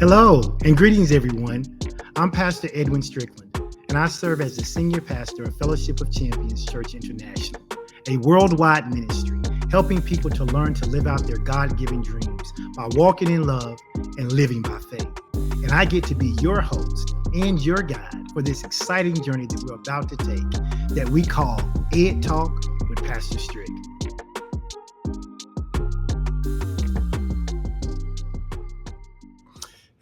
Hello and greetings, everyone. I'm Pastor Edwin Strickland, and I serve as the Senior Pastor of Fellowship of Champions Church International, a worldwide ministry helping people to learn to live out their God-given dreams by walking in love and living by faith. And I get to be your host and your guide for this exciting journey that we're about to take that we call Ed Talk with Pastor Strick.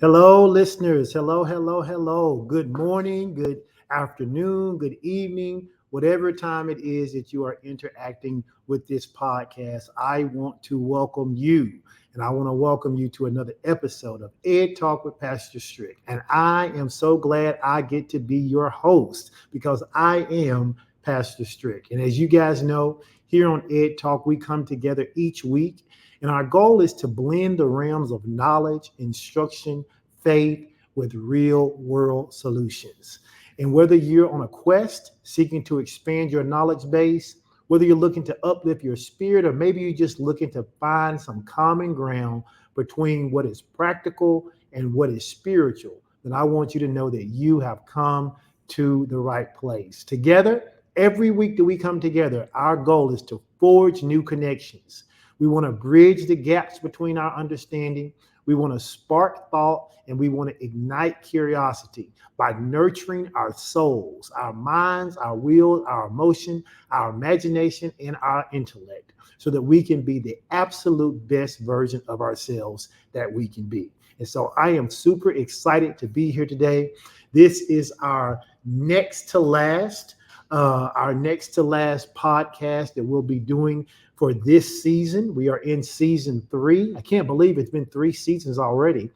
Hello, listeners. Hello. Good morning, good afternoon, good evening, whatever time it is that you are interacting with this podcast. I want to welcome you, and I want to welcome you to another episode of Ed Talk with Pastor Strick. And I am so glad I get to be your host because I am Pastor Strick. And as you guys know, here on Ed Talk, we come together each week. And our goal is to blend the realms of knowledge, instruction, faith with real world solutions. And whether you're on a quest seeking to expand your knowledge base, whether you're looking to uplift your spirit, or maybe you're just looking to find some common ground between what is practical and what is spiritual, then I want you to know that you have come to the right place. Together, every week that we come together, our goal is to forge new connections. We want to bridge the gaps between our understanding. We want to spark thought, and we want to ignite curiosity by nurturing our souls, our minds, our will, our emotion, our imagination, and our intellect so that we can be the absolute best version of ourselves that we can be. And so I am super excited to be here today. This is our next to last podcast that we'll be doing for this season. We are in season 3. I can't believe it's been 3 seasons already.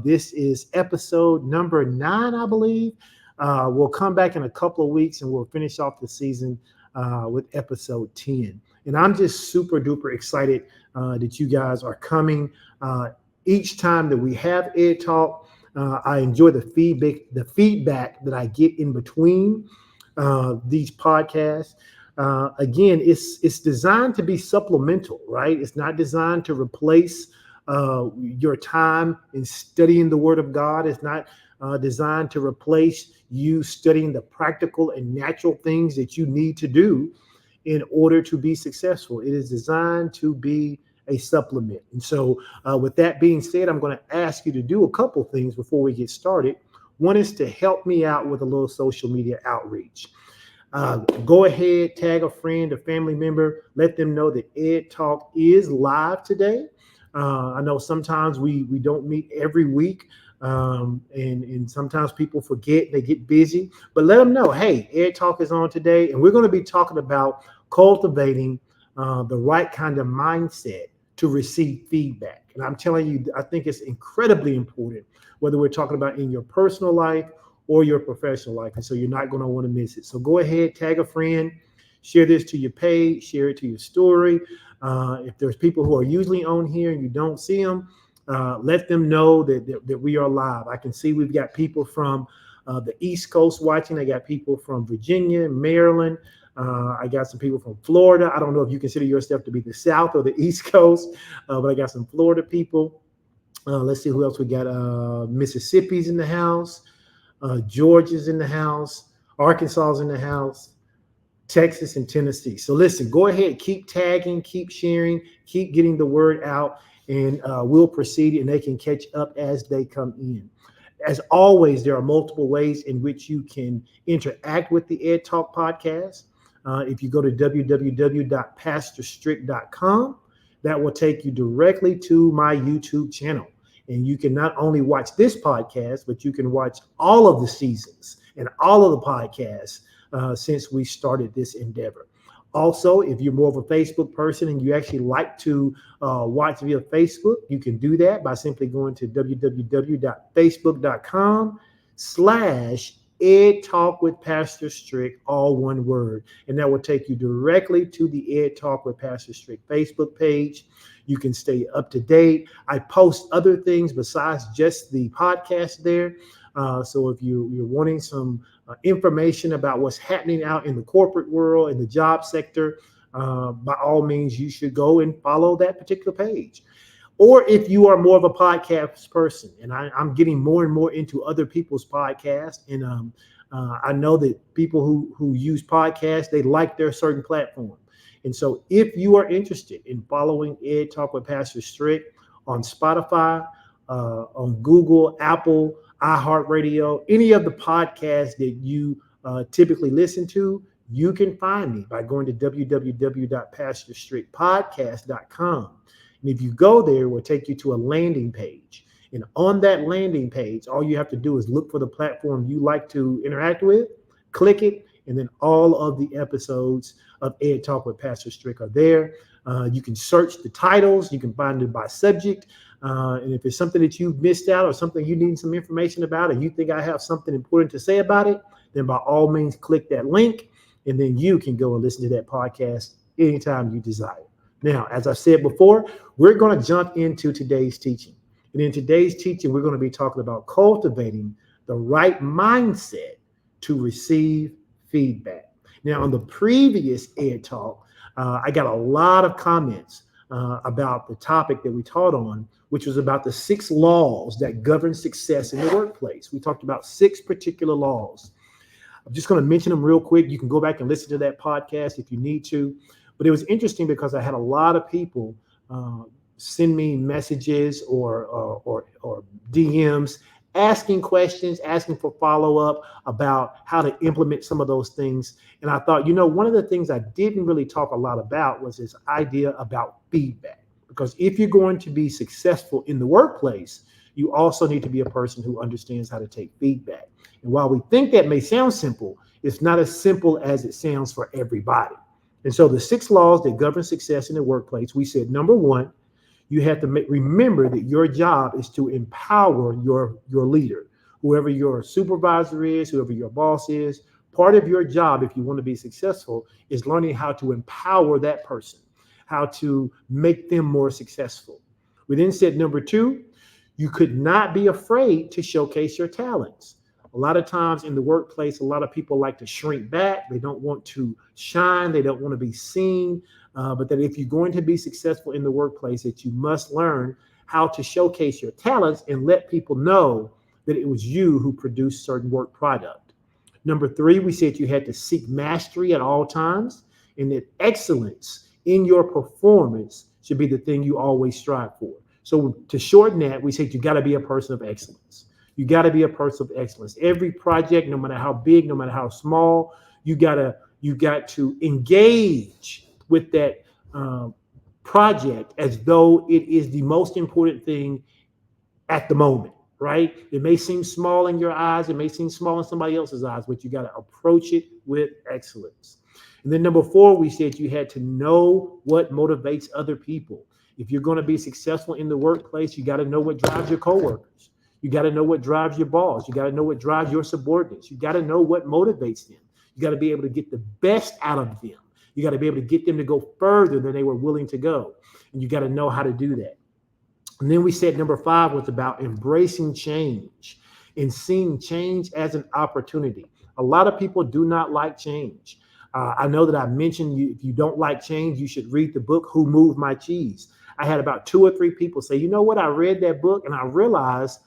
This is episode number 9, I believe. We'll come back in a couple of weeks and we'll finish off the season with episode 10. And I'm just super duper excited that you guys are coming. Each time that we have Ed Talk, I enjoy the feedback that I get in between these podcasts. Again, it's designed to be supplemental, right? It's not designed to replace your time in studying the Word of God. It's not designed to replace you studying the practical and natural things that you need to do in order to be successful. It is designed to be a supplement. And so with that being said, I'm going to ask you to do a couple things before we get started. One is to help me out with a little social media outreach. Go ahead, tag a friend, a family member, let them know that Ed Talk is live today. I know sometimes we don't meet every week, and sometimes people forget, they get busy, but let them know, hey, Ed Talk is on today, and we're going to be talking about cultivating the right kind of mindset to receive feedback. And I'm telling you, I think it's incredibly important, whether we're talking about in your personal life or your professional life. And so you're not going to want to miss it. So go ahead, tag a friend, share this to your page, share it to your story. If there's people who are usually on here and you don't see them, let them know that we are live. I can see we've got people from the East Coast watching. I got people from Virginia, Maryland. I got some people from Florida. I don't know if you consider yourself to be the South or the East Coast, but I got some Florida people. Let's see who else we got. Mississippi's in the house. Georgia's in the house. Arkansas's in the house. Texas and Tennessee. So listen, go ahead, keep tagging, keep sharing, keep getting the word out, and we'll proceed and they can catch up as they come in. As always, there are multiple ways in which you can interact with the Ed Talk podcast. If you go to www.pastorstrick.com, that will take you directly to my YouTube channel. And you can not only watch this podcast, but you can watch all of the seasons and all of the podcasts since we started this endeavor. Also, if you're more of a Facebook person and you actually like to watch via Facebook, you can do that by simply going to www.facebook.com/Ed Talk with Pastor Strick, all one word. And that will take you directly to the Ed Talk with Pastor Strick Facebook page. You can stay up to date. I post other things besides just the podcast there. So if you're wanting some information about what's happening out in the corporate world, in the job sector, by all means, you should go and follow that particular page. Or if you are more of a podcast person, and I'm getting more and more into other people's podcasts, and I know that people who use podcasts, they like their certain platform. And so if you are interested in following Ed Talk with Pastor Strick on Spotify, on Google, Apple, iHeartRadio, any of the podcasts that you typically listen to, you can find me by going to www.pastorstrickpodcast.com. And if you go there, it will take you to a landing page. And on that landing page, all you have to do is look for the platform you like to interact with, click it, and then all of the episodes of Ed Talk with Pastor Strick are there. You can search the titles. You can find it by subject. And if it's something that you've missed out or something you need some information about, or you think I have something important to say about it, then by all means, click that link, and then you can go and listen to that podcast anytime you desire. Now, as I said before, we're going to jump into today's teaching. And in today's teaching, we're going to be talking about cultivating the right mindset to receive feedback. Now, on the previous Ed Talk, I got a lot of comments about the topic that we taught on, which was about the 6 laws that govern success in the workplace. We talked about 6 particular laws. I'm just going to mention them real quick. You can go back and listen to that podcast if you need to. But it was interesting because I had a lot of people send me messages or DMs asking questions, asking for follow-up about how to implement some of those things. And I thought, one of the things I didn't really talk a lot about was this idea about feedback. Because if you're going to be successful in the workplace, you also need to be a person who understands how to take feedback. And while we think that may sound simple, it's not as simple as it sounds for everybody. And so the 6 laws that govern success in the workplace, we said, number 1, you have to remember that your job is to empower your leader, whoever your supervisor is, whoever your boss is. Part of your job, if you want to be successful, is learning how to empower that person, how to make them more successful. We then said, number 2, you could not be afraid to showcase your talents. A lot of times in the workplace, a lot of people like to shrink back. They don't want to shine. They don't want to be seen. But that if you're going to be successful in the workplace, that you must learn how to showcase your talents and let people know that it was you who produced certain work product. Number 3, we said you had to seek mastery at all times, and that excellence in your performance should be the thing you always strive for. So to shorten that, we said you got to be a person of excellence. You got to be a person of excellence. Every project, no matter how big, no matter how small, you got to engage with that project as though it is the most important thing at the moment, right? It may seem small in your eyes. It may seem small in somebody else's eyes, but you got to approach it with excellence. And then number 4, we said you had to know what motivates other people. If you're going to be successful in the workplace, you got to know what drives your coworkers. You got to know what drives your boss. You got to know what drives your subordinates. You got to know what motivates them. You got to be able to get the best out of them. You got to be able to get them to go further than they were willing to go. And you got to know how to do that. And then we said number 5 was about embracing change and seeing change as an opportunity. A lot of people do not like change. I know that I mentioned if you don't like change, you should read the book, Who Moved My Cheese? I had about 2 or 3 people say, you know what? I read that book and I realized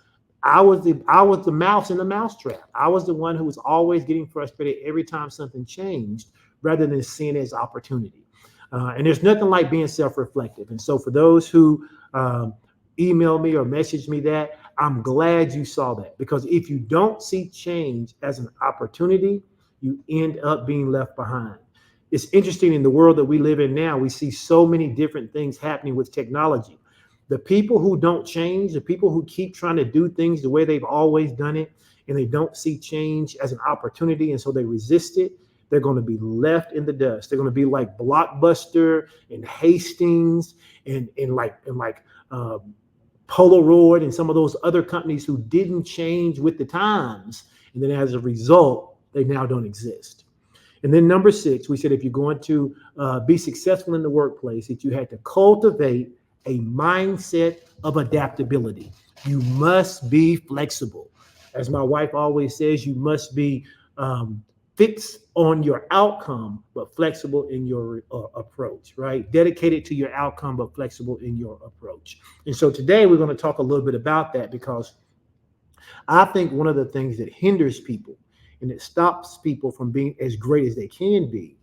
I was the mouse in the mousetrap. I was the one who was always getting frustrated every time something changed rather than seeing it as opportunity. And there's nothing like being self-reflective. And so for those who email me or message me that, I'm glad you saw that, because if you don't see change as an opportunity, you end up being left behind. It's interesting in the world that we live in now, we see so many different things happening with technology. The people who don't change, the people who keep trying to do things the way they've always done it, and they don't see change as an opportunity, and so they resist it, they're going to be left in the dust. They're going to be like Blockbuster and Hastings and Polaroid and some of those other companies who didn't change with the times. And then as a result, they now don't exist. And then number 6, we said if you're going to be successful in the workplace, that you had to cultivate a mindset of adaptability. You must be flexible. As my wife always says, you must be fixed on your outcome, but flexible in your approach, right? Dedicated to your outcome, but flexible in your approach. And so today we're going to talk a little bit about that because I think one of the things that hinders people and it stops people from being as great as they can be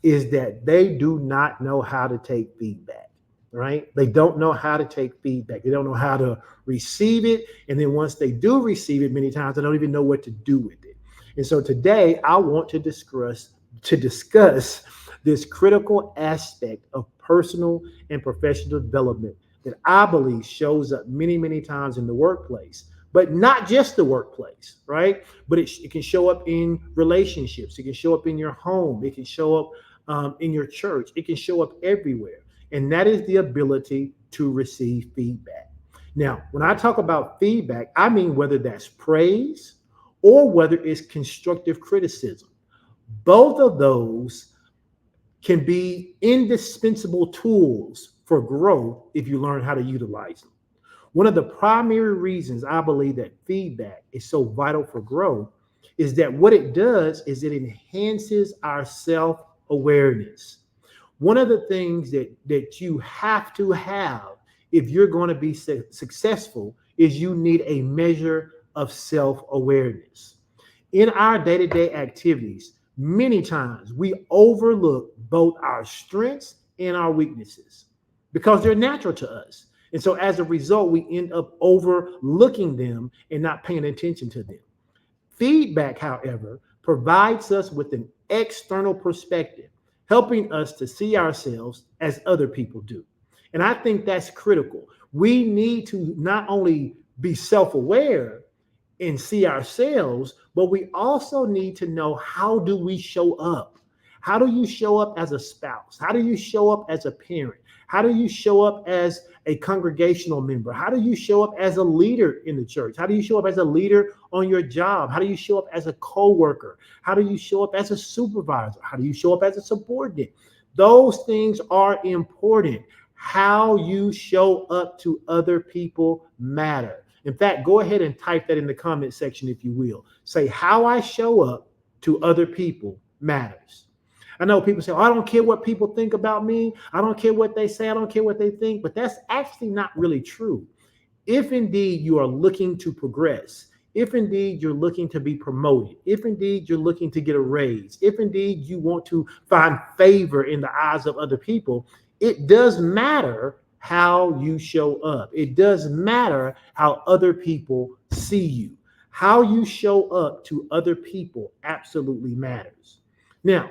is that they do not know how to take feedback, right? They don't know how to take feedback. They don't know how to receive it. And then once they do receive it, many times they don't even know what to do with it. And so today I want to discuss this critical aspect of personal and professional development that I believe shows up many, many times in the workplace, but not just the workplace, right? But it can show up in relationships. It can show up in your home. It can show up in your church. It can show up everywhere. And that is the ability to receive feedback. Now, when I talk about feedback, I mean whether that's praise or whether it's constructive criticism. Both of those can be indispensable tools for growth if you learn how to utilize them. One of the primary reasons I believe that feedback is so vital for growth is that what it does is it enhances our self awareness. One of the things that you have to have if you're going to be successful is you need a measure of self awareness. In our day to day activities, many times we overlook both our strengths and our weaknesses because they're natural to us. And so as a result, we end up overlooking them and not paying attention to them. Feedback, however, provides us with an external perspective, helping us to see ourselves as other people do. And I think that's critical. We need to not only be self aware and see ourselves, but we also need to know how do we show up? How do you show up as a spouse? How do you show up as a parent? How do you show up as a congregational member? How do you show up as a leader in the church? How do you show up as a leader on your job? How do you show up as a coworker? How do you show up as a supervisor? How do you show up as a subordinate? Those things are important. How you show up to other people matter. In fact, go ahead and type that in the comment section if you will. Say, how I show up to other people matters. I know people say, oh, I don't care what people think about me. I don't care what they say. I don't care what they think. But that's actually not really true. If indeed you are looking to progress, if indeed you're looking to be promoted, if indeed you're looking to get a raise, if indeed you want to find favor in the eyes of other people, it does matter how you show up. It does matter how other people see you. How you show up to other people absolutely matters. Now,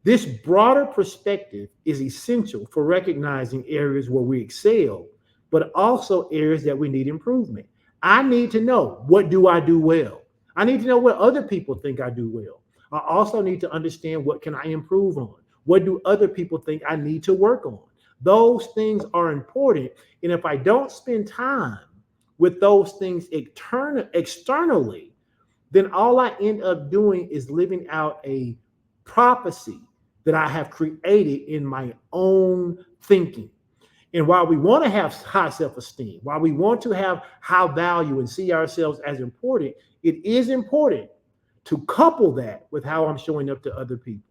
this broader perspective is essential for recognizing areas where we excel, but also areas that we need improvement. I need to know, what do I do well? I need to know what other people think I do well. I also need to understand, what can I improve on? What do other people think I need to work on? Those things are important. And if I don't spend time with those things externally, then all I end up doing is living out a prophecy that I have created in my own thinking. And while we want to have high self-esteem, while we want to have high value and see ourselves as important, it is important to couple that with how I'm showing up to other people.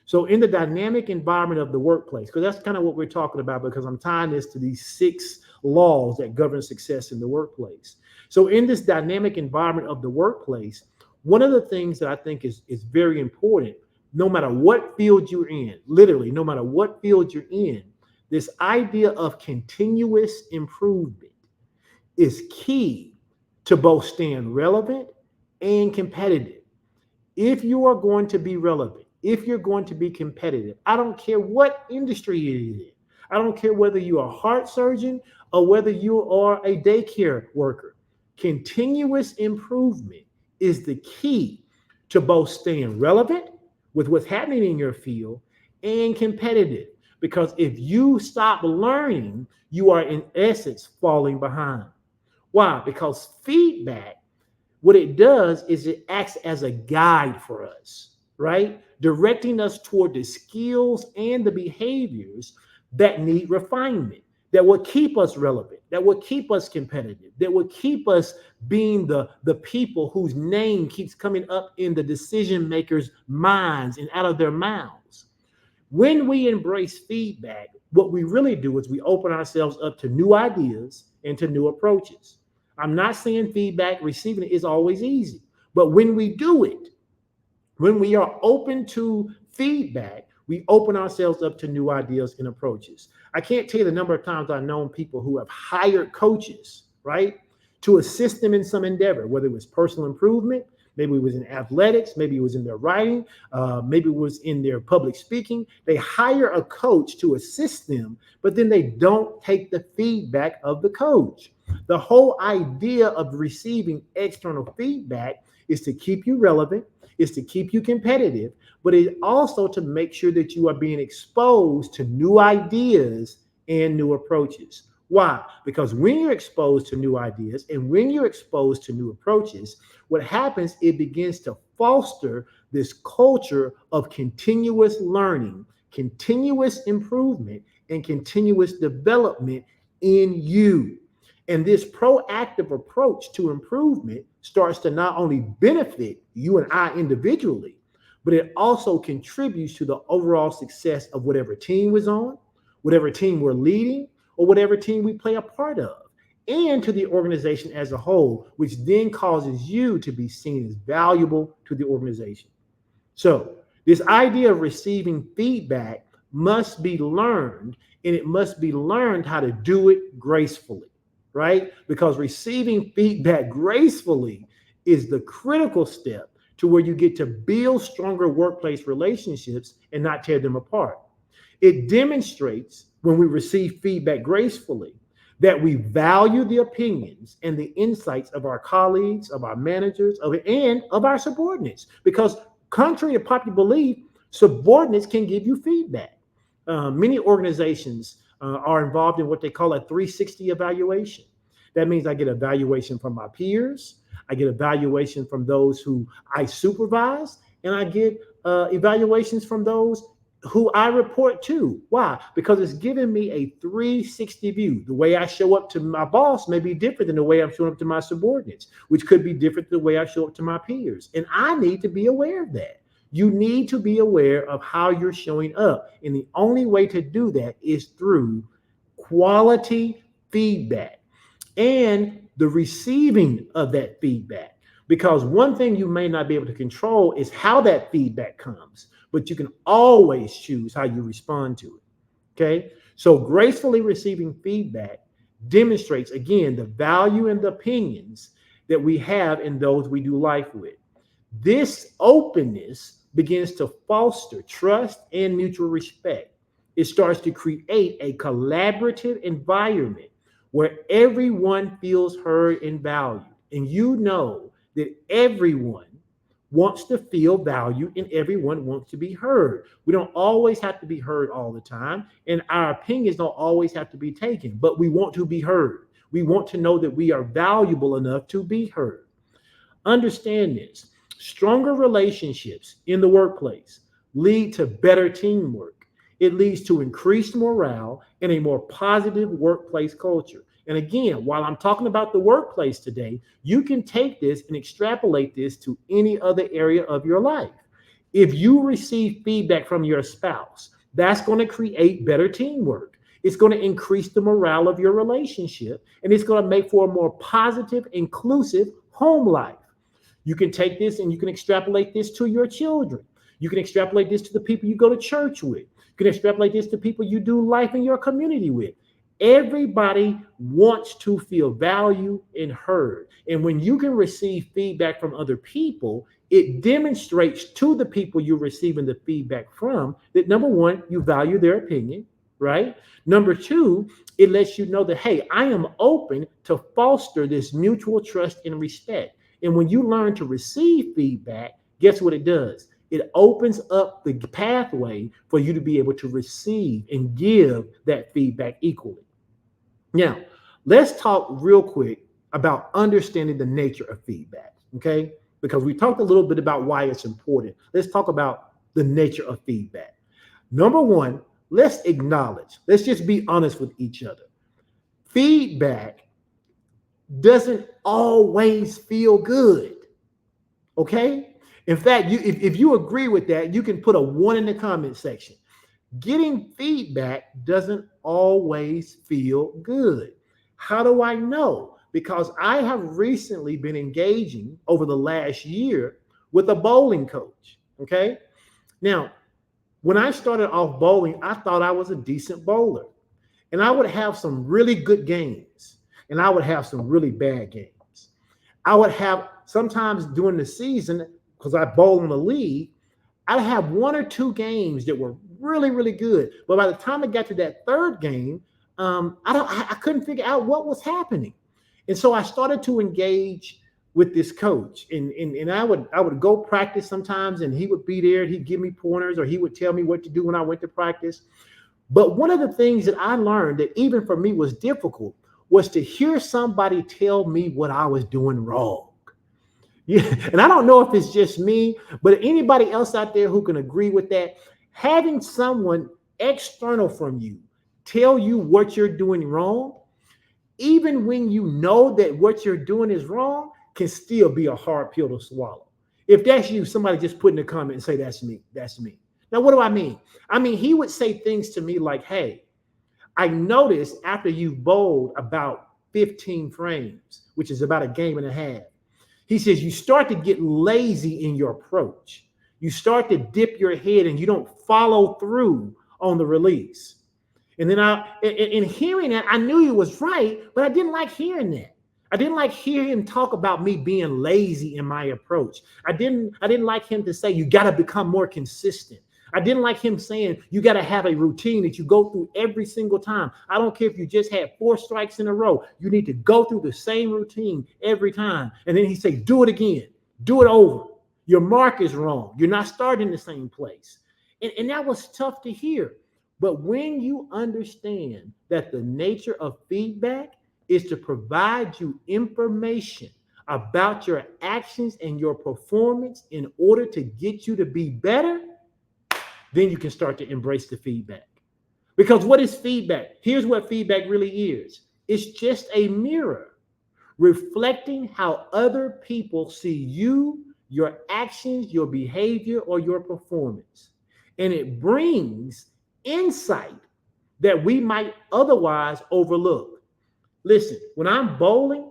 So in the dynamic environment of the workplace, because that's kind of what we're talking about, because I'm tying this to these 6 laws that govern success in the workplace. So in this dynamic environment of the workplace, one of the things that I think is very important, no matter what field you're in, literally, no matter what field you're in, this idea of continuous improvement is key to both staying relevant and competitive. If you are going to be relevant, if you're going to be competitive, I don't care what industry it is in. I don't care whether you're a heart surgeon or whether you are a daycare worker. Continuous improvement is the key to both staying relevant with what's happening in your field and competitive. Because if you stop learning, you are in essence falling behind. Why? Because feedback, what it does is it acts as a guide for us, right? Directing us toward the skills and the behaviors that need refinement. that will keep us relevant, that will keep us competitive, that will keep us being the people whose name keeps coming up in the decision makers' minds and out of their mouths. When we embrace feedback, what we really do is we open ourselves up to new ideas and to new approaches. I'm not saying feedback, receiving it is always easy, but when we do it, when we are open to feedback, we open ourselves up to new ideas and approaches. I can't tell you the number of times I've known people who have hired coaches, right, to assist them in some endeavor, whether it was personal improvement, maybe it was in athletics, maybe it was in their writing, maybe it was in their public speaking. They hire a coach to assist them, but then they don't take the feedback of the coach. The whole idea of receiving external feedback is to keep you relevant, is to keep you competitive, but it also to make sure that you are being exposed to new ideas and new approaches. Why? Because when you're exposed to new ideas and when you're exposed to new approaches, what happens, it begins to foster this culture of continuous learning, continuous improvement, and continuous development in you. And this proactive approach to improvement starts to not only benefit you and I individually, but it also contributes to the overall success of whatever team we're on, whatever team we're leading, or whatever team we play a part of, and to the organization as a whole, which then causes you to be seen as valuable to the organization. So, this idea of receiving feedback must be learned, and it must be learned how to do it gracefully, right? Because receiving feedback gracefully is the critical step to where you get to build stronger workplace relationships and not tear them apart. It demonstrates when we receive feedback gracefully that we value the opinions and the insights of our colleagues, of our managers, and of our subordinates. Because contrary to popular belief, subordinates can give you feedback. Many organizations are involved in what they call a 360 evaluation. That means I get evaluation from my peers, I get evaluation from those who I supervise, and I get evaluations from those who I report to. Why? Because it's giving me a 360 view. The way I show up to my boss may be different than the way I'm showing up to my subordinates, which could be different than the way I show up to my peers. And I need to be aware of that. You need to be aware of how you're showing up. And the only way to do that is through quality feedback and the receiving of that feedback. Because one thing you may not be able to control is how that feedback comes, but you can always choose how you respond to it. Okay? So gracefully receiving feedback demonstrates, again, the value and the opinions that we have in those we do life with. This openness begins to foster trust and mutual respect. It starts to create a collaborative environment where everyone feels heard and valued. And you know that everyone wants to feel valued and everyone wants to be heard. We don't always have to be heard all the time, and our opinions don't always have to be taken, but we want to be heard. We want to know that we are valuable enough to be heard. Understand this. Stronger relationships in the workplace lead to better teamwork. It leads to increased morale and a more positive workplace culture. And again, while I'm talking about the workplace today, you can take this and extrapolate this to any other area of your life. If you receive feedback from your spouse, that's going to create better teamwork. It's going to increase the morale of your relationship, and it's going to make for a more positive, inclusive home life. You can take this and you can extrapolate this to your children. You can extrapolate this to the people you go to church with. You can extrapolate this to people you do life in your community with. Everybody wants to feel valued and heard. And when you can receive feedback from other people, it demonstrates to the people you're receiving the feedback from that, number one, you value their opinion, right? Number two, it lets you know that, hey, I am open to foster this mutual trust and respect. And when you learn to receive feedback, guess what it does? It opens up the pathway for you to be able to receive and give that feedback equally. Now, let's talk real quick about understanding the nature of feedback, okay? Because we talked a little bit about why it's important. Let's talk about the nature of feedback. Number one, let's just be honest with each other. Feedback doesn't always feel good. Okay? In fact, if you agree with that, you can put a 1 in the comment section. Getting feedback doesn't always feel good. How do I know? Because I have recently been engaging over the last year with a bowling coach. Okay? Now, when I started off bowling, I thought I was a decent bowler. And I would have some really good games, and I would have some really bad games. I would have sometimes during the season, because I bowl in the league, I'd have 1 or 2 games that were really, really good. But by the time I got to that third game, I couldn't figure out what was happening. And so I started to engage with this coach. And I would go practice sometimes, and he would be there, he'd give me pointers, or he would tell me what to do when I went to practice. But one of the things that I learned that even for me was difficult was to hear somebody tell me what I was doing wrong. Yeah, and I don't know if it's just me, but anybody else out there who can agree with that, having someone external from you tell you what you're doing wrong, even when you know that what you're doing is wrong, can still be a hard pill to swallow. If that's you, somebody just put in a comment and say, that's me. That's me. Now, what do I mean? I mean, he would say things to me like, hey, I noticed after you've bowled about 15 frames, which is about a game and a half, he says you start to get lazy in your approach. You start to dip your head and you don't follow through on the release. And then in hearing that, I knew he was right, but I didn't like hearing that. I didn't like hearing him talk about me being lazy in my approach. I didn't like him to say you got to become more consistent. I didn't like him saying you got to have a routine that you go through every single time. I don't care if you just had 4 strikes in a row. You need to go through the same routine every time. And then he say, do it again. Do it over. Your mark is wrong. You're not starting the same place. And that was tough to hear. But when you understand that the nature of feedback is to provide you information about your actions and your performance in order to get you to be better, then you can start to embrace the feedback. Because what is feedback? Here's what feedback really is. It's just a mirror reflecting how other people see you, your actions, your behavior, or your performance. And it brings insight that we might otherwise overlook. Listen, when I'm bowling,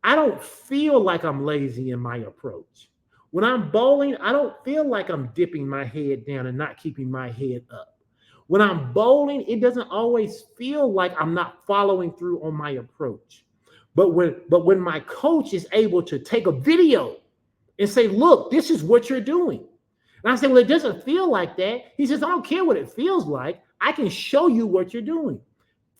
I don't feel like I'm lazy in my approach. When I'm bowling, I don't feel like I'm dipping my head down and not keeping my head up. When I'm bowling, it doesn't always feel like I'm not following through on my approach. But when my coach is able to take a video and say, look, this is what you're doing. And I say, well, it doesn't feel like that. He says, I don't care what it feels like. I can show you what you're doing.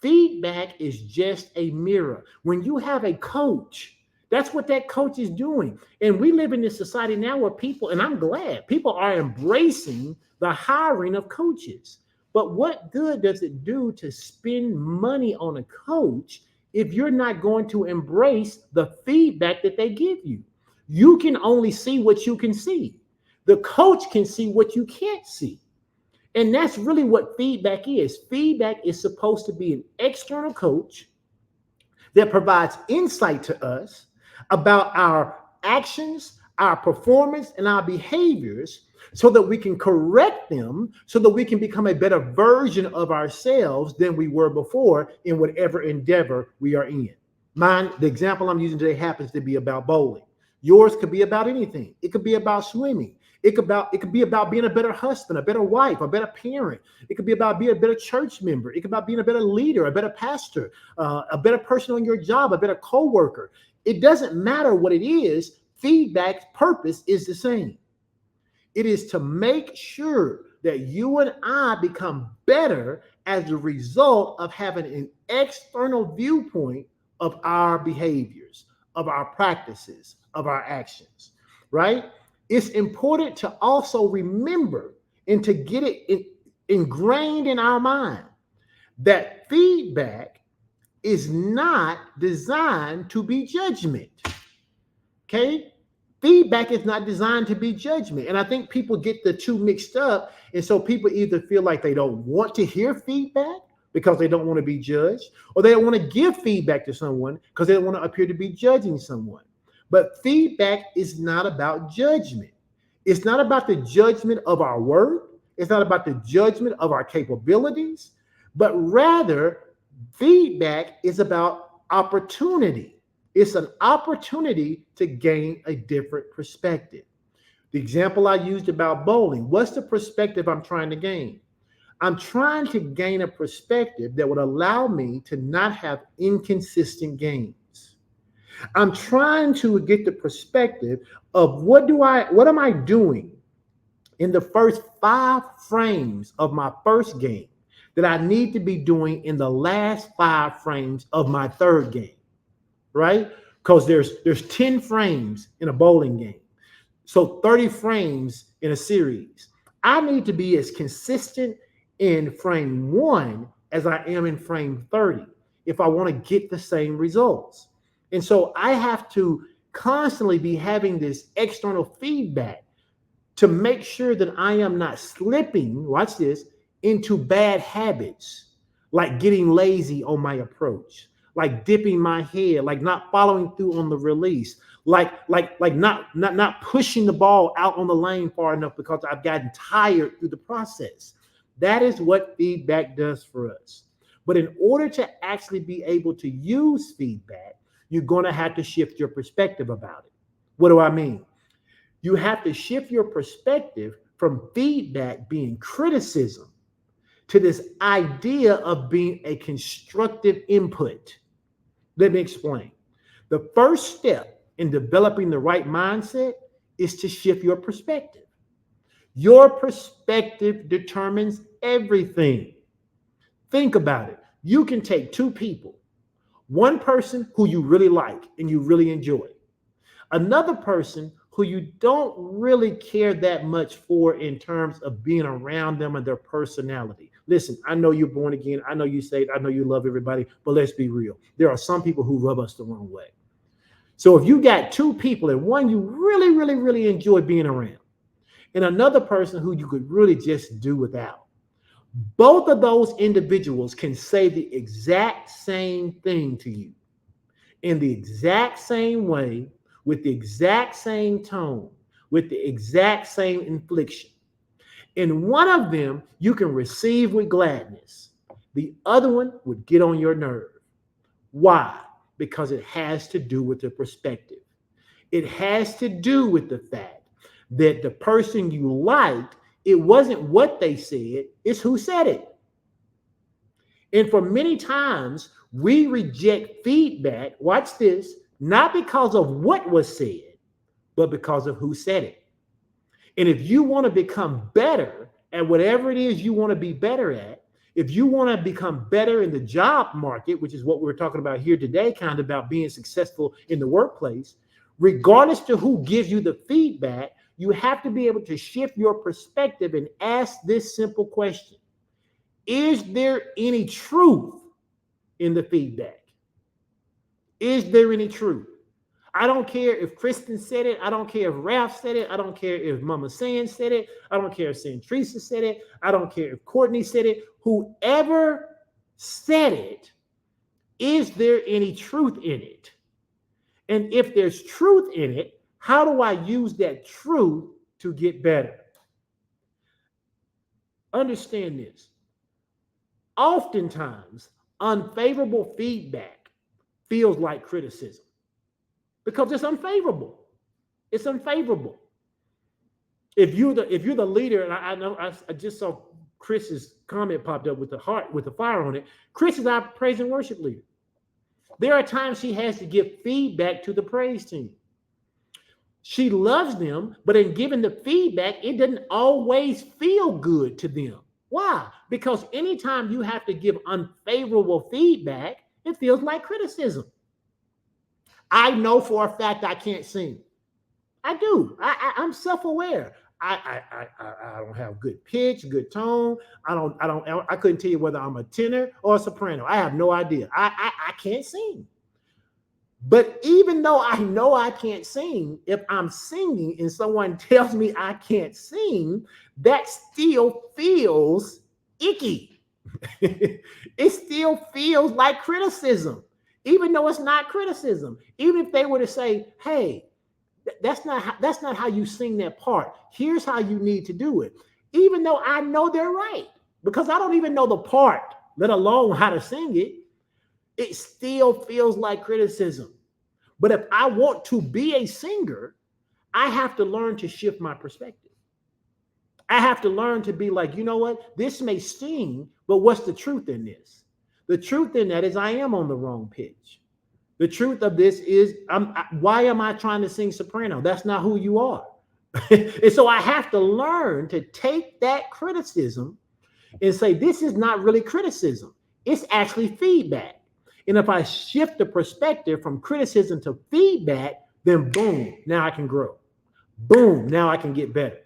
Feedback is just a mirror. When you have a coach, that's what that coach is doing. And we live in this society now where people, and I'm glad, people are embracing the hiring of coaches. But what good does it do to spend money on a coach if you're not going to embrace the feedback that they give you? You can only see what you can see. The coach can see what you can't see. And that's really what feedback is. Feedback is supposed to be an external coach that provides insight to us about our actions, our performance, and our behaviors so that we can correct them, so that we can become a better version of ourselves than we were before in whatever endeavor we are in. Mine, the example I'm using today happens to be about bowling. Yours could be about anything. It could be about swimming. It could be about being a better husband, a better wife, a better parent. It could be about being a better church member. It could be about being a better leader, a better pastor, a better person on your job, a better coworker. It doesn't matter what it is. Feedback's purpose is the same. It is to make sure that you and I become better as a result of having an external viewpoint of our behaviors, of our practices, of our actions, right? It's important to also remember and to get it ingrained in our mind that feedback is not designed to be judgment. Okay? Feedback is not designed to be judgment. And I think people get the two mixed up. And so people either feel like they don't want to hear feedback because they don't want to be judged, or they don't want to give feedback to someone because they don't want to appear to be judging someone. But feedback is not about judgment. It's not about the judgment of our work. It's not about the judgment of our capabilities, but rather feedback is about opportunity. It's an opportunity to gain a different perspective. The example I used about bowling, what's the perspective I'm trying to gain? I'm trying to gain a perspective that would allow me to not have inconsistent games. I'm trying to get the perspective of what am I doing in the first 5 frames of my first game that I need to be doing in the last 5 frames of my third game, right? Because there's 10 frames in a bowling game. So 30 frames in a series. I need to be as consistent in frame 1 as I am in frame 30 if I want to get the same results. And so I have to constantly be having this external feedback to make sure that I am not slipping, watch this, into bad habits, like getting lazy on my approach, like dipping my head, like not following through on the release, like not pushing the ball out on the lane far enough because I've gotten tired through the process. That is what feedback does for us. But in order to actually be able to use feedback, you're going to have to shift your perspective about it. What do I mean? You have to shift your perspective from feedback being criticism to this idea of being a constructive input. Let me explain. The first step in developing the right mindset is to shift your perspective. Your perspective determines everything. Think about it. You can take 2 people, one person who you really like and you really enjoy, another person who you don't really care that much for in terms of being around them and their personality. Listen, I know you're born again. I know you saved. I know you love everybody, but let's be real. There are some people who rub us the wrong way. So if you got 2 people and one you really, really, really enjoy being around and another person who you could really just do without, both of those individuals can say the exact same thing to you in the exact same way, with the exact same tone, with the exact same infliction. In one of them, you can receive with gladness. The other one would get on your nerve. Why? Because it has to do with the perspective. It has to do with the fact that the person you liked, it wasn't what they said, it's who said it. And for many times, we reject feedback, watch this, not because of what was said, but because of who said it. And if you want to become better at whatever it is you want to be better at, if you want to become better in the job market, which is what we're talking about here today, kind of about being successful in the workplace, regardless to who gives you the feedback, you have to be able to shift your perspective and ask this simple question. Is there any truth in the feedback? Is there any truth? I don't care if Kristen said it. I don't care if Ralph said it. I don't care if Mama San said it. I don't care if Centrisa said it. I don't care if Courtney said it. Whoever said it, is there any truth in it? And if there's truth in it, how do I use that truth to get better? Understand this. Oftentimes, unfavorable feedback feels like criticism because it's unfavorable. It's unfavorable. If you're the leader, and I know I just saw Chris's comment popped up with the heart with the fire on it. Chris is our praise and worship leader. There are times she has to give feedback to the praise team. She loves them, but in giving the feedback, it doesn't always feel good to them. Why? Because anytime you have to give unfavorable feedback, it feels like criticism. I know for a fact I can't sing. I do. I'm self-aware. I don't have good pitch, good tone. I couldn't tell you whether I'm a tenor or a soprano. I have no idea. I can't sing. But even though I know I can't sing, if I'm singing and someone tells me I can't sing, that still feels icky. It still feels like criticism, even though it's not criticism. Even if they were to say, hey, that's not how you sing that part. Here's how you need to do it. Even though I know they're right, because I don't even know the part, let alone how to sing it, it still feels like criticism. But if I want to be a singer, I have to learn to shift my perspective. I have to learn to be like, you know what? This may sting, but what's the truth in this? The truth in that is I am on the wrong pitch. The truth of this is, why am I trying to sing soprano? That's not who you are. And so I have to learn to take that criticism and say, this is not really criticism. It's actually feedback. And if I shift the perspective from criticism to feedback, then boom, now I can grow. Boom, now I can get better.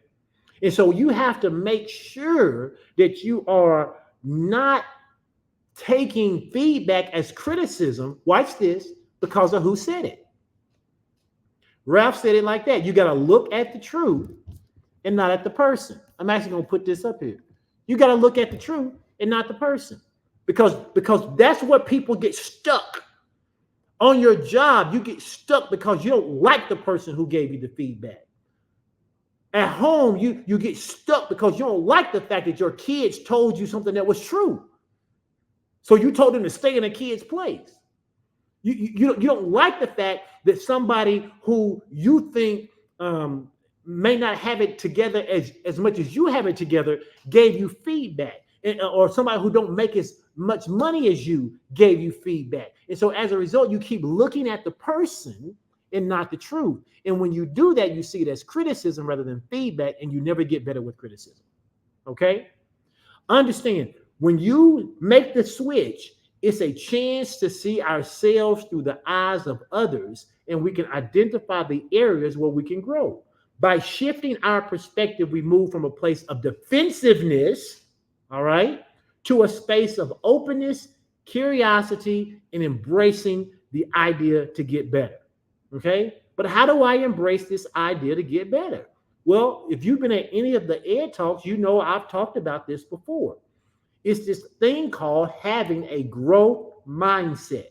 And so you have to make sure that you are not taking feedback as criticism. Watch this, because of who said it. Ralph said it like that. You got to look at the truth and not at the person. I'm actually going to put this up here. You got to look at the truth and not the person, because that's what people get stuck on your job. You get stuck because you don't like the person who gave you the feedback. At home, you get stuck because you don't like the fact that your kids told you something that was true. So you told them to stay in a kid's place. You don't like the fact that somebody who you think may not have it together as much as you have it together gave you feedback, or somebody who don't make as much money as you gave you feedback. And so as a result, you keep looking at the person and not the truth. And when you do that, you see it as criticism rather than feedback, and you never get better with criticism. Okay? Understand, when you make the switch, it's a chance to see ourselves through the eyes of others, and we can identify the areas where we can grow. By shifting our perspective, we move from a place of defensiveness, all right, to a space of openness, curiosity, and embracing the idea to get better. Okay? But how do I embrace this idea to get better? Well, if you've been at any of the Ed Talks, you know I've talked about this before. It's this thing called having a growth mindset.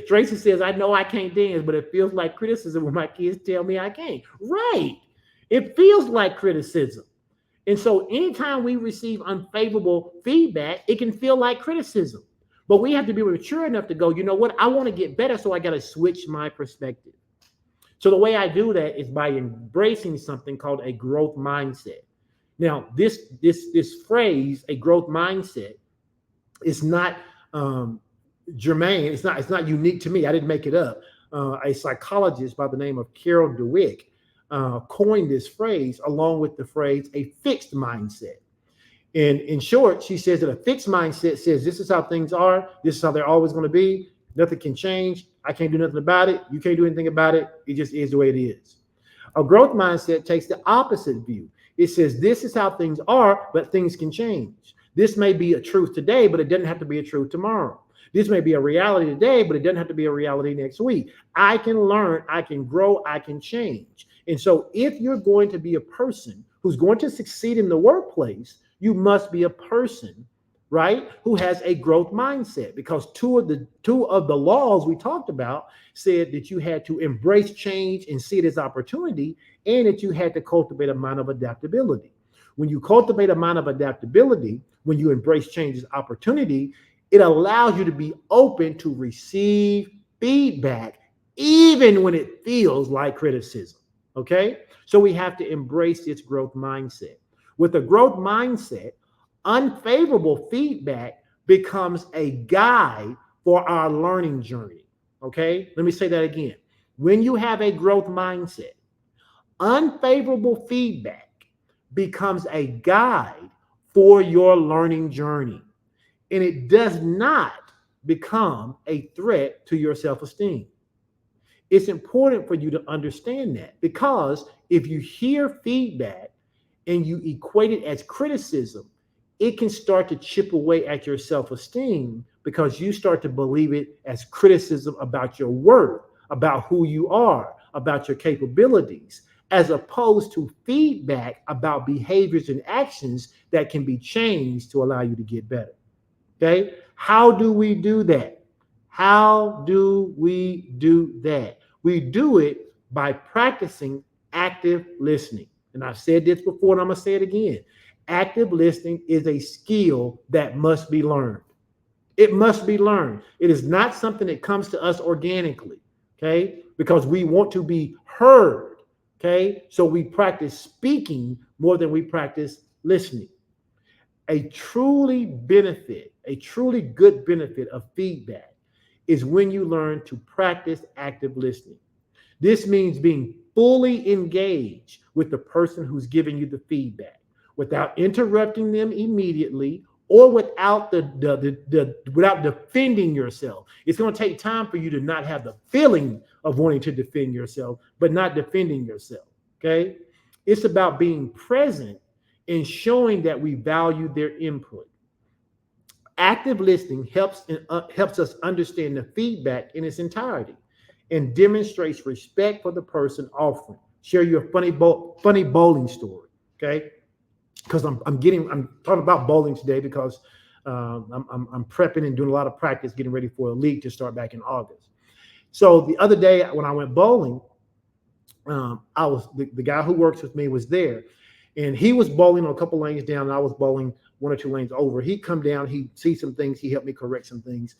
Tracy says, I know I can't dance, but it feels like criticism when my kids tell me I can't. Right. It feels like criticism. And so anytime we receive unfavorable feedback, it can feel like criticism. But we have to be mature enough to go, you know what? I want to get better, so I got to switch my perspective. So the way I do that is by embracing something called a growth mindset. Now, this phrase, a growth mindset, is not germane. It's not unique to me. I didn't make it up. A psychologist by the name of Carol Dweck coined this phrase along with the phrase a fixed mindset. And in short, she says that a fixed mindset says this is how things are. This is how they're always going to be. Nothing can change. I can't do nothing about it. You can't do anything about it. It just is the way it is. A growth mindset takes the opposite view. It says this is how things are, but things can change. This may be a truth today, but it doesn't have to be a truth tomorrow. This may be a reality today, but it doesn't have to be a reality next week. I can learn, I can grow, I can change. And so if you're going to be a person who's going to succeed in the workplace, you must be a person, right, who has a growth mindset, because two of the laws we talked about said that you had to embrace change and see it as opportunity, and that you had to cultivate a mind of adaptability. When you cultivate a mind of adaptability, when you embrace change as opportunity, it allows you to be open to receive feedback, even when it feels like criticism. Okay? So we have to embrace this growth mindset. With a growth mindset, unfavorable feedback becomes a guide for our learning journey. Okay? Let me say that again. When you have a growth mindset, unfavorable feedback becomes a guide for your learning journey. And it does not become a threat to your self-esteem. It's important for you to understand that, because if you hear feedback and you equate it as criticism, it can start to chip away at your self-esteem, because you start to believe it as criticism about your worth, about who you are, about your capabilities. as opposed to feedback about behaviors and actions that can be changed to allow you to get better. Okay? How do we do that? How do we do that? We do it by practicing active listening. And I've said this before and I'm going to say it again. Active listening is a skill that must be learned. It must be learned. It is not something that comes to us organically, okay? Because we want to be heard, okay? So we practice speaking more than we practice listening. A truly good benefit of feedback is when you learn to practice active listening. This means being fully engaged with the person who's giving you the feedback without interrupting them immediately or without defending yourself. It's going to take time for you to not have the feeling of wanting to defend yourself, but not defending yourself. Okay? It's about being present and showing that we value their input. Active listening helps us understand the feedback in its entirety and demonstrates respect for the person offering. Share you a funny bowling story, okay? Because I'm talking about bowling today because I'm prepping and doing a lot of practice, getting ready for a league to start back in August. So the other day when I went bowling, I was the guy who works with me was there, and he was bowling on a couple lanes down, and I was bowling one or two lanes over. He'd come down, he'd see some things, he helped me correct some things.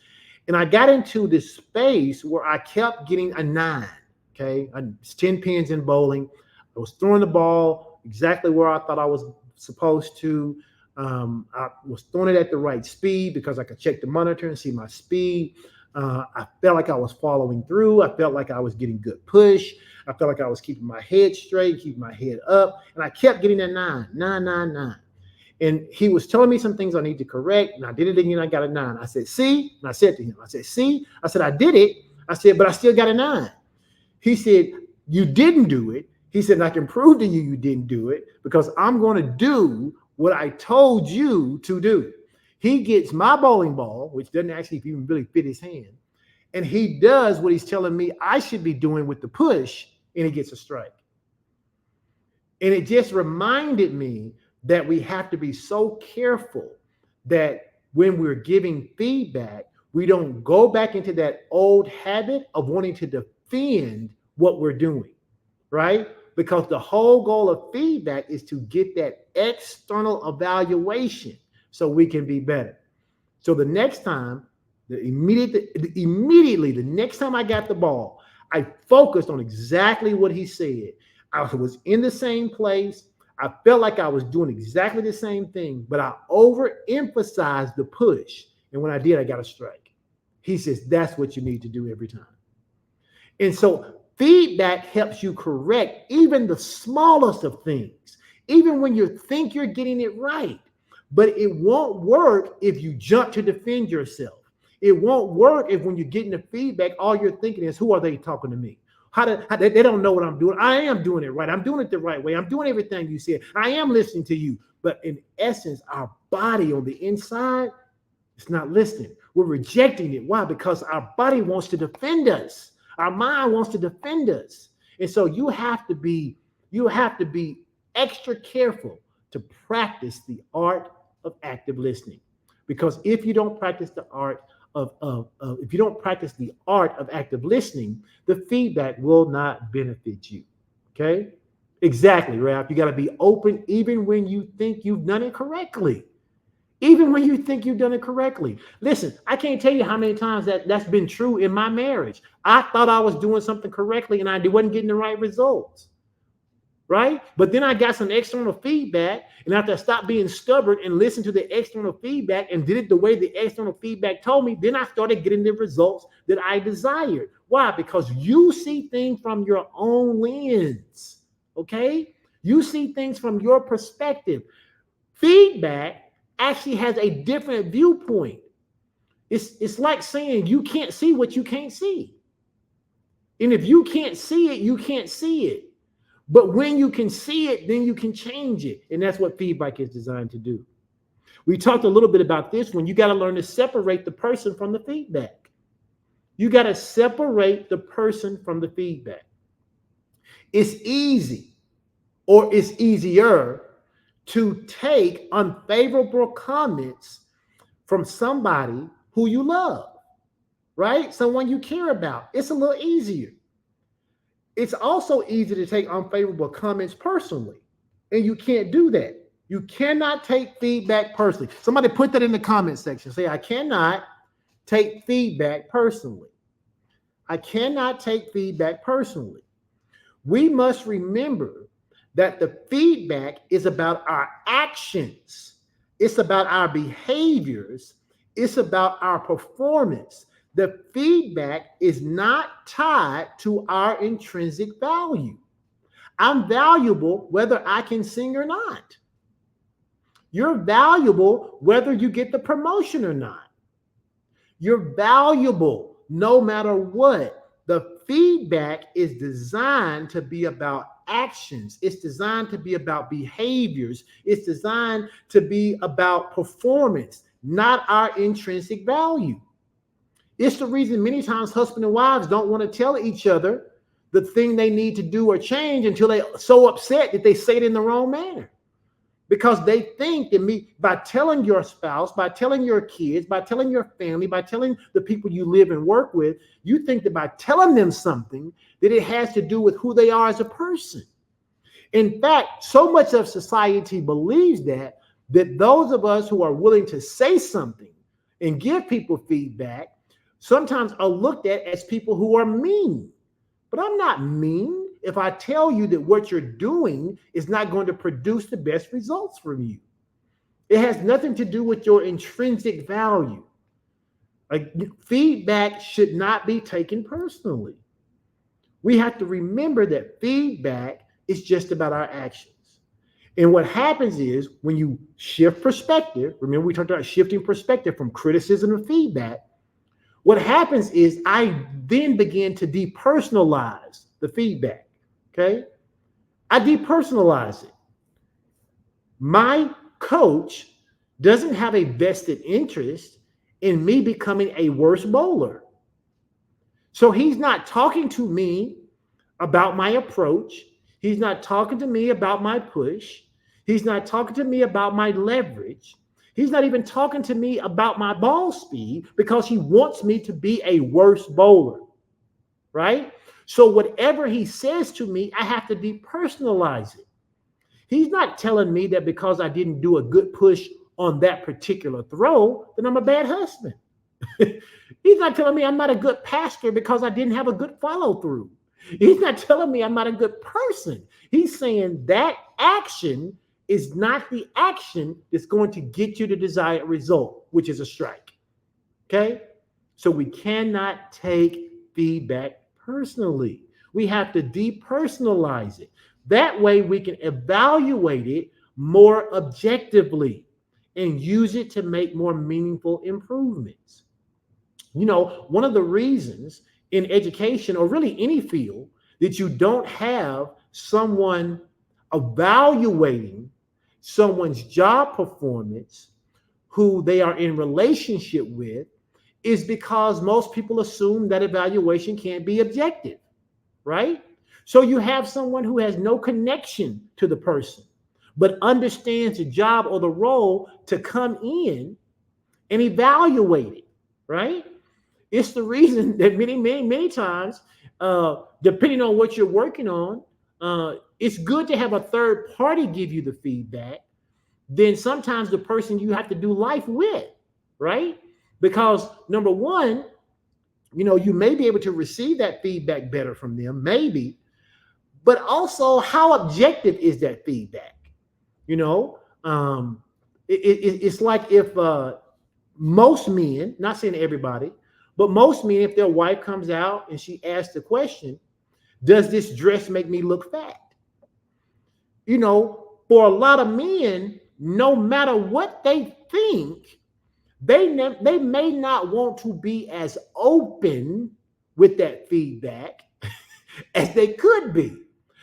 And I got into this space where I kept getting a 9, okay? It's 10 pins in bowling. I was throwing the ball exactly where I thought I was supposed to. I was throwing it at the right speed because I could check the monitor and see my speed. I felt like I was following through. I felt like I was getting good push. I felt like I was keeping my head straight, keeping my head up. And I kept getting that 9, 9, 9, 9. And he was telling me some things I need to correct. And I did it again. I got a 9. I said, see? And I said to him, I said, see? I said, I did it. I said, but I still got a 9. He said, you didn't do it. He said, and I can prove to you didn't do it because I'm going to do what I told you to do. He gets my bowling ball, which doesn't actually even really fit his hand, and he does what he's telling me I should be doing with the push, and he gets a strike. And it just reminded me that we have to be so careful that when we're giving feedback, we don't go back into that old habit of wanting to defend what we're doing, right? Because the whole goal of feedback is to get that external evaluation so we can be better. So the next time, immediately, the next time I got the ball, I focused on exactly what he said. I was in the same place. I felt like I was doing exactly the same thing, but I overemphasized the push. And when I did, I got a strike. He says, that's what you need to do every time. And so feedback helps you correct even the smallest of things, even when you think you're getting it right. But it won't work if you jump to defend yourself. It won't work if when you're getting the feedback, all you're thinking is, who are they talking to me? They don't know what I'm doing. I am doing it right. I'm doing it the right way. I'm doing everything you said. I am listening to you. But in essence, our body on the inside, it's not listening. We're rejecting it. Why? Because our body wants to defend us. Our mind wants to defend us. And so you have to be extra careful to practice the art of active listening. Because if you don't practice the art of active listening, the feedback will not benefit you. Okay? Exactly, Ralph. You got to be open even when you think you've done it correctly. Even when you think you've done it correctly. Listen, I can't tell you how many times that's been true in my marriage. I thought I was doing something correctly and I wasn't getting the right results. Right? But then I got some external feedback, and after I stopped being stubborn and listened to the external feedback and did it the way the external feedback told me, then I started getting the results that I desired. Why? Because you see things from your own lens. Okay? You see things from your perspective. Feedback actually has a different viewpoint. It's like saying you can't see what you can't see. And if you can't see it, you can't see it. But when you can see it, then you can change it. And that's what feedback is designed to do. We talked a little bit about this when you got to learn to separate the person from the feedback. You got to separate the person from the feedback. It's easy. or it's easier to take unfavorable comments from somebody who you love, right? Someone you care about. It's a little easier. It's also easy to take unfavorable comments personally, and you can't do that. You cannot take feedback personally. Somebody put that in the comment section. Say, I cannot take feedback personally. I cannot take feedback personally. We must remember that the feedback is about our actions. It's about our behaviors. It's about our performance. The feedback is not tied to our intrinsic value. I'm valuable whether I can sing or not. You're valuable whether you get the promotion or not. You're valuable no matter what. The feedback is designed to be about actions. It's designed to be about behaviors. It's designed to be about performance, not our intrinsic value. It's the reason many times husband and wives don't want to tell each other the thing they need to do or change until they're so upset that they say it in the wrong manner. Because they think that by telling your spouse, by telling your kids, by telling your family, by telling the people you live and work with, you think that by telling them something, that it has to do with who they are as a person. In fact, so much of society believes that those of us who are willing to say something and give people feedback sometimes are looked at as people who are mean. But I'm not mean if I tell you that what you're doing is not going to produce the best results from you. It has nothing to do with your intrinsic value. Like, feedback should not be taken personally. We have to remember that feedback is just about our actions. And what happens is when you shift perspective, remember we talked about shifting perspective from criticism to feedback. What happens is I then begin to depersonalize the feedback. Okay? I depersonalize it. My coach doesn't have a vested interest in me becoming a worse bowler. So he's not talking to me about my approach. He's not talking to me about my push. He's not talking to me about my leverage. He's not even talking to me about my ball speed because he wants me to be a worse bowler, right? So whatever he says to me, I have to depersonalize it. He's not telling me that because I didn't do a good push on that particular throw, that I'm a bad husband. He's not telling me I'm not a good pastor because I didn't have a good follow through. He's not telling me I'm not a good person. He's saying that action is not the action that's going to get you the desired result, which is a strike. Okay? So we cannot take feedback personally. We have to depersonalize it. That way we can evaluate it more objectively and use it to make more meaningful improvements. You know, one of the reasons in education or really any field that you don't have someone evaluating someone's job performance who they are in relationship with is because most people assume that evaluation can't be objective, right? So you have someone who has no connection to the person, but understands the job or the role to come in and evaluate it, right? It's the reason that many times, depending on what you're working on, it's good to have a third party give you the feedback than sometimes the person you have to do life with, right? Because number one, you know, you may be able to receive that feedback better from them, maybe, but also how objective is that feedback? You know, it's like if most men, not saying everybody, but most men, if their wife comes out and she asks the question, does this dress make me look fat? You know, for a lot of men, no matter what they think, they may not want to be as open with that feedback as they could be.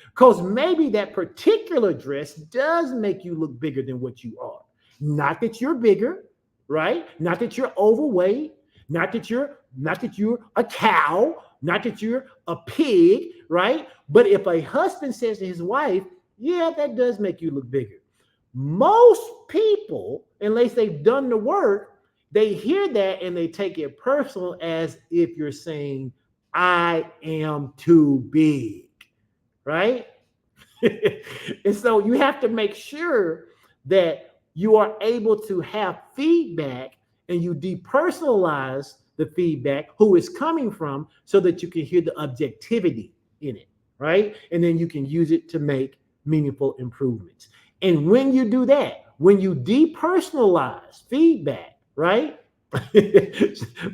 Because maybe that particular dress does make you look bigger than what you are. Not that you're bigger, right? Not that you're overweight, not that you're a cow, not that you're a pig, right? But if a husband says to his wife, Yeah, that does make you look bigger. Most people, unless they've done the work, they hear that and they take it personal as if you're saying, I am too big, right? And so you have to make sure that you are able to have feedback and you depersonalize the feedback, who is coming from, so that you can hear the objectivity in it, right? And then you can use it to make meaningful improvements. And when you do that, when you depersonalize feedback, right?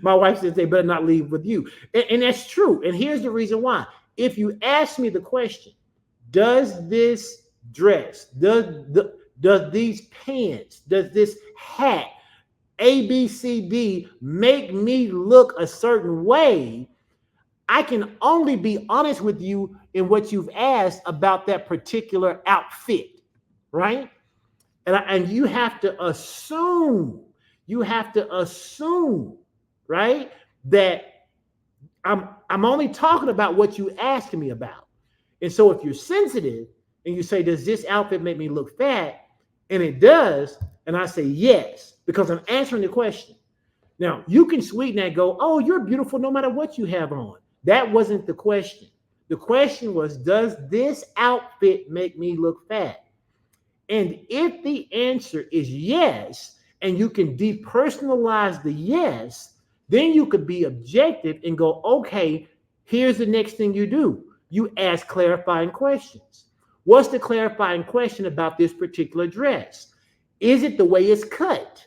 My wife says they better not leave with you. And that's true. And here's the reason why. If you ask me the question, does this dress, does these pants, does this hat, ABCD make me look a certain way? I can only be honest with you in what you've asked about that particular outfit, right? And you have to assume, right, that I'm only talking about what you asked me about. And so if you're sensitive and you say, does this outfit make me look fat? And it does, and I say yes, because I'm answering the question. Now, you can sweeten that and go, oh, you're beautiful no matter what you have on. That wasn't the question. The question was, does this outfit make me look fat? And if the answer is yes, and you can depersonalize the yes, then you could be objective and go, okay, here's the next thing you do. You ask clarifying questions. What's the clarifying question about this particular dress? Is it the way it's cut?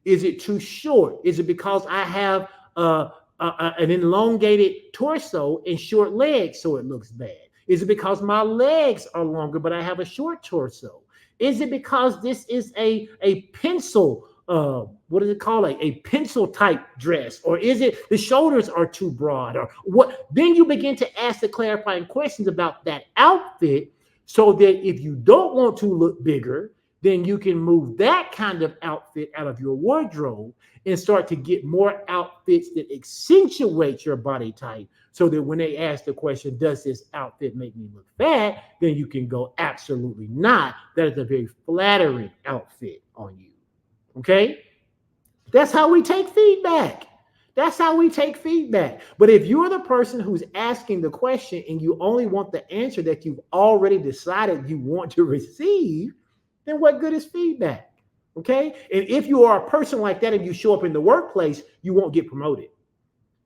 Is it too short? Is it because I have an elongated torso and short legs, so it looks bad? Is it because my legs are longer, but I have a short torso? Is it because this is a pencil, what is it called? A pencil type dress? Or is it the shoulders are too broad? Or what? Then you begin to ask the clarifying questions about that outfit, so that if you don't want to look bigger, then you can move that kind of outfit out of your wardrobe and start to get more outfits that accentuate your body type, so that when they ask the question, does this outfit make me look fat? Then you can go, absolutely not. That is a very flattering outfit on you. Okay? That's how we take feedback. That's how we take feedback. But if you're the person who's asking the question and you only want the answer that you've already decided you want to receive, then what good is feedback? Okay? And if you are a person like that and you show up in the workplace, you won't get promoted.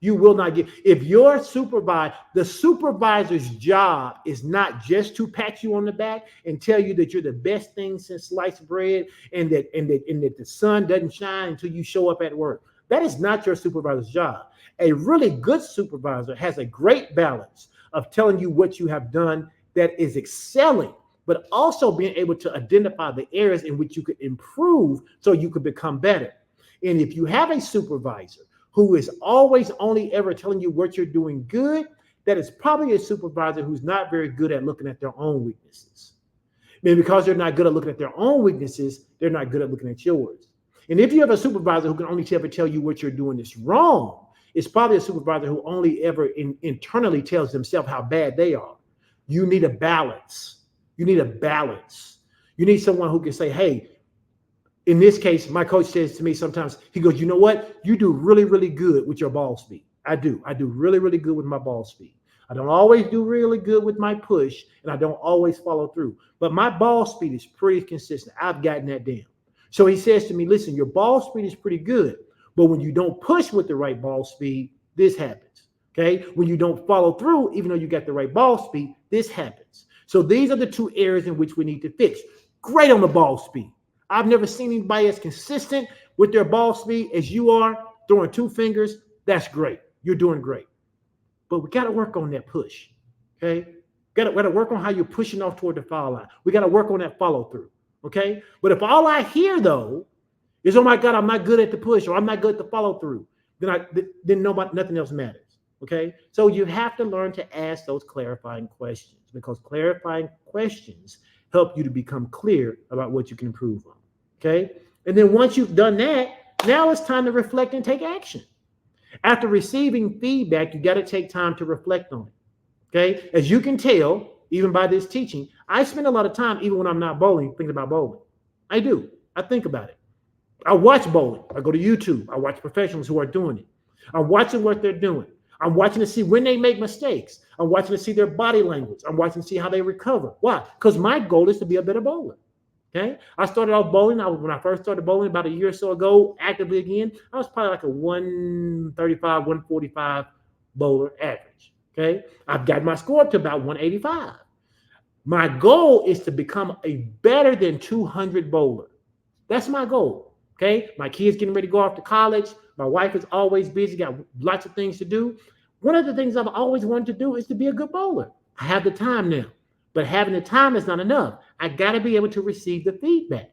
You will not get, if your the supervisor's job is not just to pat you on the back and tell you that you're the best thing since sliced bread, and that the sun doesn't shine until you show up at work. That is not your supervisor's job. A really good supervisor has a great balance of telling you what you have done that is excelling, but also being able to identify the areas in which you could improve so you could become better. And if you have a supervisor who is always only ever telling you what you're doing good, that is probably a supervisor who's not very good at looking at their own weaknesses. And because they're not good at looking at their own weaknesses, they're not good at looking at yours. And if you have a supervisor who can only ever tell you what you're doing is wrong, it's probably a supervisor who only ever internally tells themselves how bad they are. You need a balance. You need a balance. You need someone who can say, hey, in this case, my coach says to me sometimes, he goes, you know what? You do really, really good with your ball speed. I do really, really good with my ball speed. I don't always do really good with my push, and I don't always follow through. But my ball speed is pretty consistent. I've gotten that down. So he says to me, listen, your ball speed is pretty good, but when you don't push with the right ball speed, this happens. Okay? When you don't follow through, even though you got the right ball speed, this happens. So these are the two areas in which we need to fix. Great on the ball speed. I've never seen anybody as consistent with their ball speed as you are, throwing two fingers. That's great. You're doing great. But we got to work on that push. Okay? Got to work on how you're pushing off toward the foul line. We got to work on that follow through. Okay? But if all I hear though is, oh my God, I'm not good at the push, or I'm not good at the follow through, then nothing else matters. Okay? So you have to learn to ask those clarifying questions, because clarifying questions help you to become clear about what you can improve on. Okay? And then once you've done that, now it's time to reflect and take action. After receiving feedback, you got to take time to reflect on it. Okay? As you can tell, even by this teaching, I spend a lot of time, even when I'm not bowling, thinking about bowling. I do. I think about it. I watch bowling. I go to YouTube. I watch professionals who are doing it. I'm watching what they're doing. I'm watching to see when they make mistakes. I'm watching to see their body language. I'm watching to see how they recover. Why? Because my goal is to be a better bowler. Okay. I started off bowling. When I first started bowling about a year or so ago, actively again, I was probably like a 135, 145 bowler average. Okay. I've got my score up to about 185. My goal is to become a better than 200 bowler. That's my goal. Okay. My kids getting ready to go off to college. My wife is always busy, got lots of things to do. One of the things I've always wanted to do is to be a good bowler. I have the time now, but having the time is not enough. I got to be able to receive the feedback.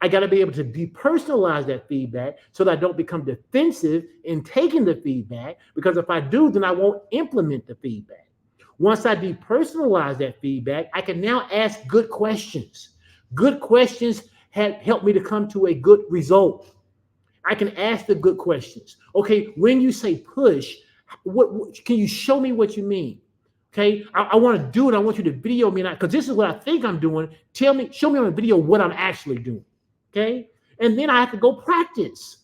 I got to be able to depersonalize that feedback so that I don't become defensive in taking the feedback, because if I do, then I won't implement the feedback. Once I depersonalize that feedback, I can now ask good questions. Good questions have helped me to come to a good result. I can ask the good questions. Okay, when you say push, what can you show me what you mean? Okay, I want to do it. I want you to video me, because this is what I think I'm doing. Tell me, show me on a video what I'm actually doing. Okay, and then I have to go practice.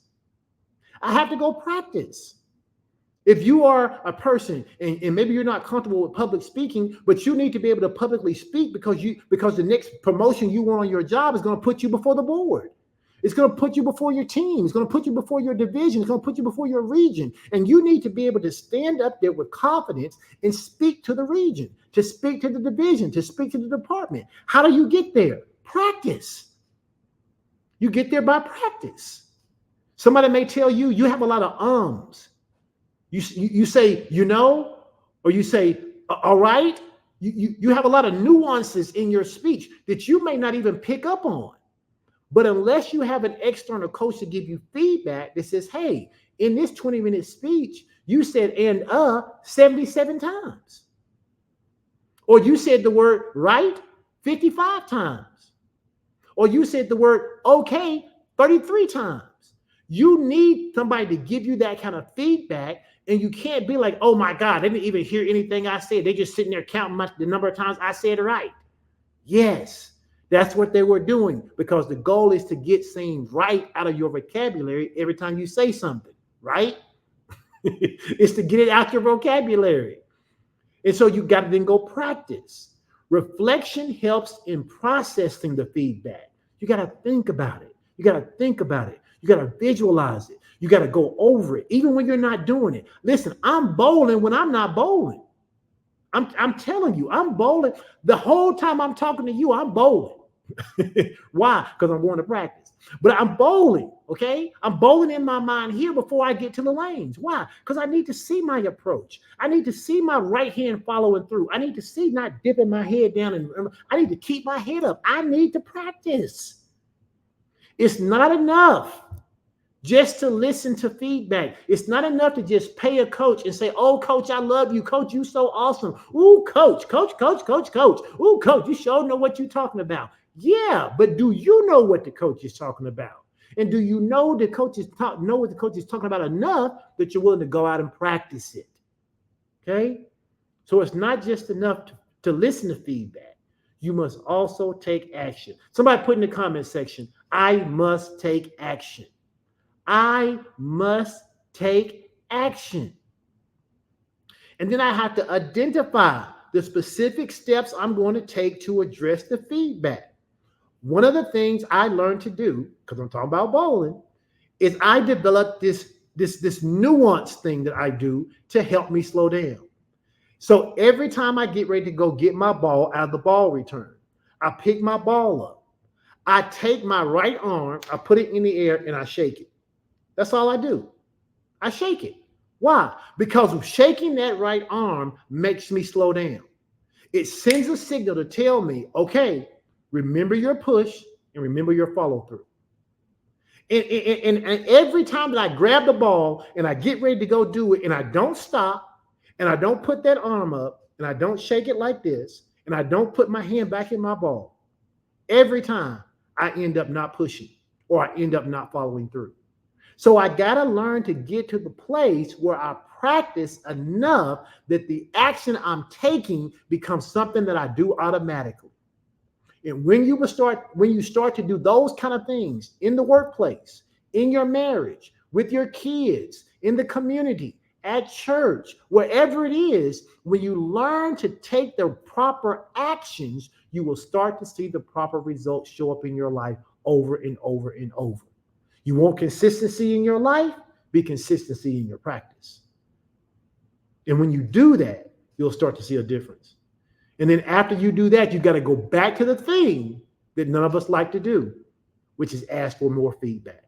I have to go practice. If you are a person and maybe you're not comfortable with public speaking, but you need to be able to publicly speak because the next promotion you want on your job is going to put you before the board. It's going to put you before your team. It's going to put you before your division. It's going to put you before your region. And you need to be able to stand up there with confidence and speak to the region, to speak to the division, to speak to the department. How do you get there? Practice. You get there by practice. Somebody may tell you, you have a lot of ums. You say, or you say, all right. You have a lot of nuances in your speech that you may not even pick up on. But unless you have an external coach to give you feedback that says, hey, in this 20-minute speech, you said 77 times. Or you said the word right 55 times. Or you said the word okay 33 times. You need somebody to give you that kind of feedback, and you can't be like, oh my God, they didn't even hear anything I said. They're just sitting there counting the number of times I said it right. Yes. That's what they were doing, because the goal is to get saying right out of your vocabulary every time you say something, right? It's to get it out your vocabulary. And so you got to then go practice. Reflection helps in processing the feedback. You got to think about it. You got to think about it. You got to visualize it. You got to go over it, even when you're not doing it. Listen, I'm bowling when I'm not bowling. I'm telling you, I'm bowling. The whole time I'm talking to you, I'm bowling. Why? Because I'm going to practice. But I'm bowling, okay? I'm bowling in my mind here before I get to the lanes. Why? Because I need to see my approach. I need to see my right hand following through. I need to see not dipping my head down. And I need to keep my head up. I need to practice. It's not enough just to listen to feedback. It's not enough to just pay a coach and say, oh, coach, I love you. Coach, you so awesome. Ooh, coach. Ooh, coach, you sure know what you're talking about. Yeah, but do you know what the coach is talking about? And do you know what the coach is talking about enough that you're willing to go out and practice it? Okay? So it's not just enough to listen to feedback. You must also take action. Somebody put in the comment section, I must take action. I must take action. And then I have to identify the specific steps I'm going to take to address the feedback. One of the things I learned to do, because I'm talking about bowling, is I developed this nuance thing that I do to help me slow down. So every time I get ready to go get my ball out of the ball return, I pick my ball up. I take my right arm, I put it in the air, and I shake it. That's all I do. I shake it. Why? Because shaking that right arm makes me slow down. It sends a signal to tell me, okay, remember your push and remember your follow through. And every time that I grab the ball and I get ready to go do it and I don't stop and I don't put that arm up and I don't shake it like this and I don't put my hand back in my ball, every time I end up not pushing or I end up not following through. So I got to learn to get to the place where I practice enough that the action I'm taking becomes something that I do automatically. And when you start to do those kind of things in the workplace, in your marriage, with your kids, in the community, at church, wherever it is, when you learn to take the proper actions, you will start to see the proper results show up in your life over and over and over. You want consistency in your life? Be consistency in your practice. And when you do that, you'll start to see a difference. And then after you do that, you got to go back to the thing that none of us like to do, which is ask for more feedback.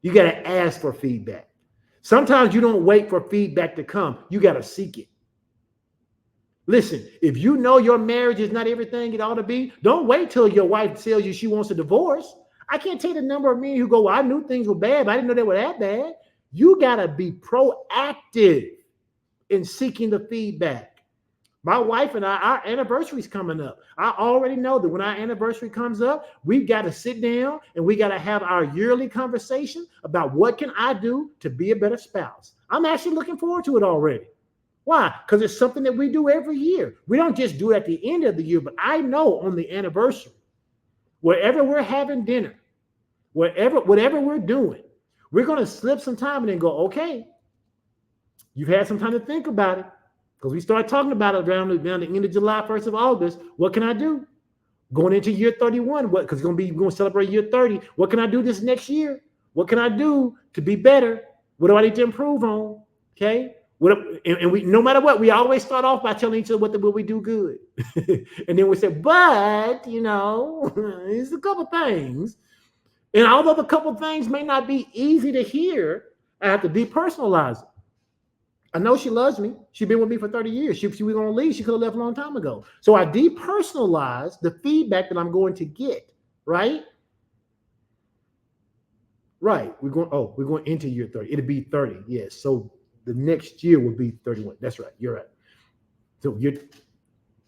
You got to ask for feedback. Sometimes you don't wait for feedback to come. You got to seek it. Listen, if you know your marriage is not everything it ought to be, don't wait till your wife tells you she wants a divorce. I can't tell you the number of men who go, well, I knew things were bad, but I didn't know they were that bad. You got to be proactive in seeking the feedback. My wife and I, our anniversary's coming up. I already know that when our anniversary comes up, we've got to sit down and we got to have our yearly conversation about what can I do to be a better spouse. I'm actually looking forward to it already. Why? Because it's something that we do every year. We don't just do it at the end of the year, but I know on the anniversary, wherever we're having dinner, whatever we're doing, we're going to slip some time and then go, okay, you've had some time to think about it. Because we started talking about it around the end of July, 1st of August. What can I do? Going into year 31, because we're going to celebrate year 30. What can I do this next year? What can I do to be better? What do I need to improve on? Okay. And we, no matter what, we always start off by telling each other what we do good. And then we say, but, there's a couple things. And although the couple things may not be easy to hear, I have to depersonalize it. I know she loves me. She's been with me for 30 years. She was going to leave. She could have left a long time ago. So I depersonalize the feedback that I'm going to get, right? Right. We're going into year 30. It'll be 30. Yes. So the next year will be 31. That's right. You're right. So you're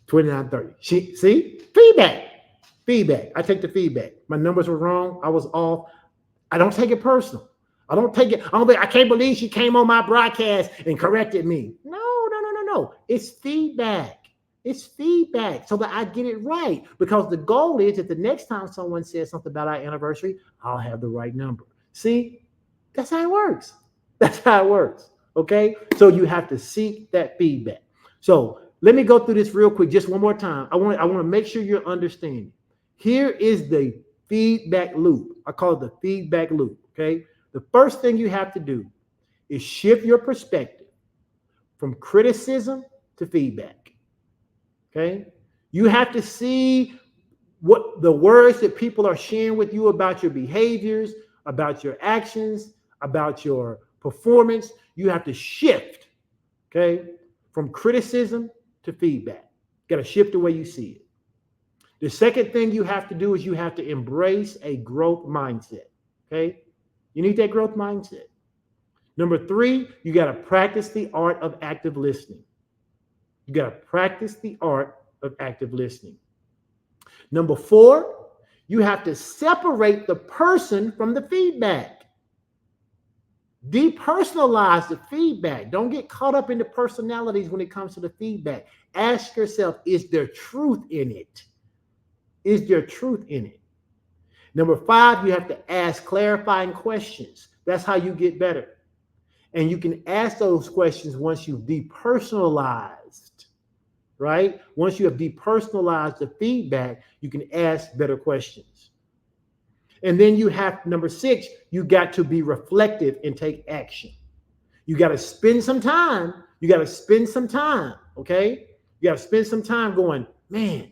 29, 30. See? Feedback. I take the feedback. My numbers were wrong. I was off. I don't take it personal. I can't believe she came on my broadcast and corrected me. No. It's feedback. So that I get it right. Because the goal is that the next time someone says something about our anniversary, I'll have the right number. See, that's how it works. Okay. So you have to seek that feedback. So let me go through this real quick, just one more time. I want to make sure you're understanding. Here is the feedback loop. I call it the feedback loop. Okay. The first thing you have to do is shift your perspective from criticism to feedback. Okay? You have to see what the words that people are sharing with you about your behaviors, about your actions, about your performance. You have to shift, okay, from criticism to feedback. You got to shift the way you see it. The second thing you have to do is you have to embrace a growth mindset. Okay? You need that growth mindset. Number 3, you got to practice the art of active listening. Number 4, you have to separate the person from the feedback. Depersonalize the feedback. Don't get caught up in the personalities when it comes to the feedback. Ask yourself, is there truth in it? Number 5, you have to ask clarifying questions. That's how you get better. And you can ask those questions once you've depersonalized, right? Once you have depersonalized the feedback, you can ask better questions. And then you have, number 6, you got to be reflective and take action. You got to spend some time. Okay? You got to spend some time going, man,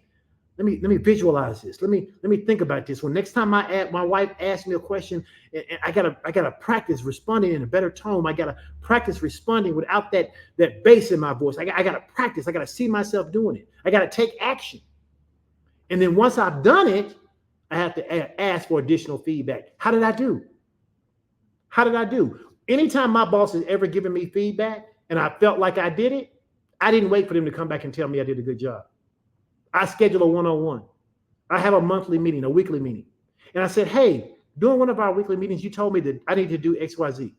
let me visualize this. Let me think about this. When next time my wife asks me a question, and I gotta practice responding in a better tone. I gotta practice responding without that bass in my voice. I gotta practice. I gotta see myself doing it. I gotta take action. And then once I've done it, I have to ask for additional feedback. How did I do? Anytime my boss has ever given me feedback and I felt like I did it, I didn't wait for them to come back and tell me I did a good job. I schedule a one-on-one. I have a monthly meeting, a weekly meeting. And I said, hey, During one of our weekly meetings, you told me that I need to do XYZ.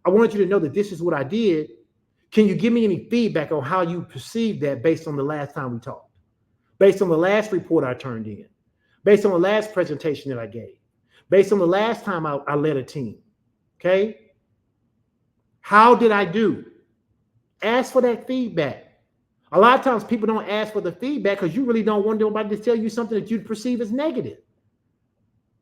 I wanted you to know that this is what I did. Can you give me any feedback on how you perceived that based on the last time we talked? Based on the last report I turned in? Based on the last presentation that I gave? Based on the last time I led a team? Okay? How did I do? Ask for that feedback. A lot of times people don't ask for the feedback because you really don't want nobody to tell you something that you perceive as negative.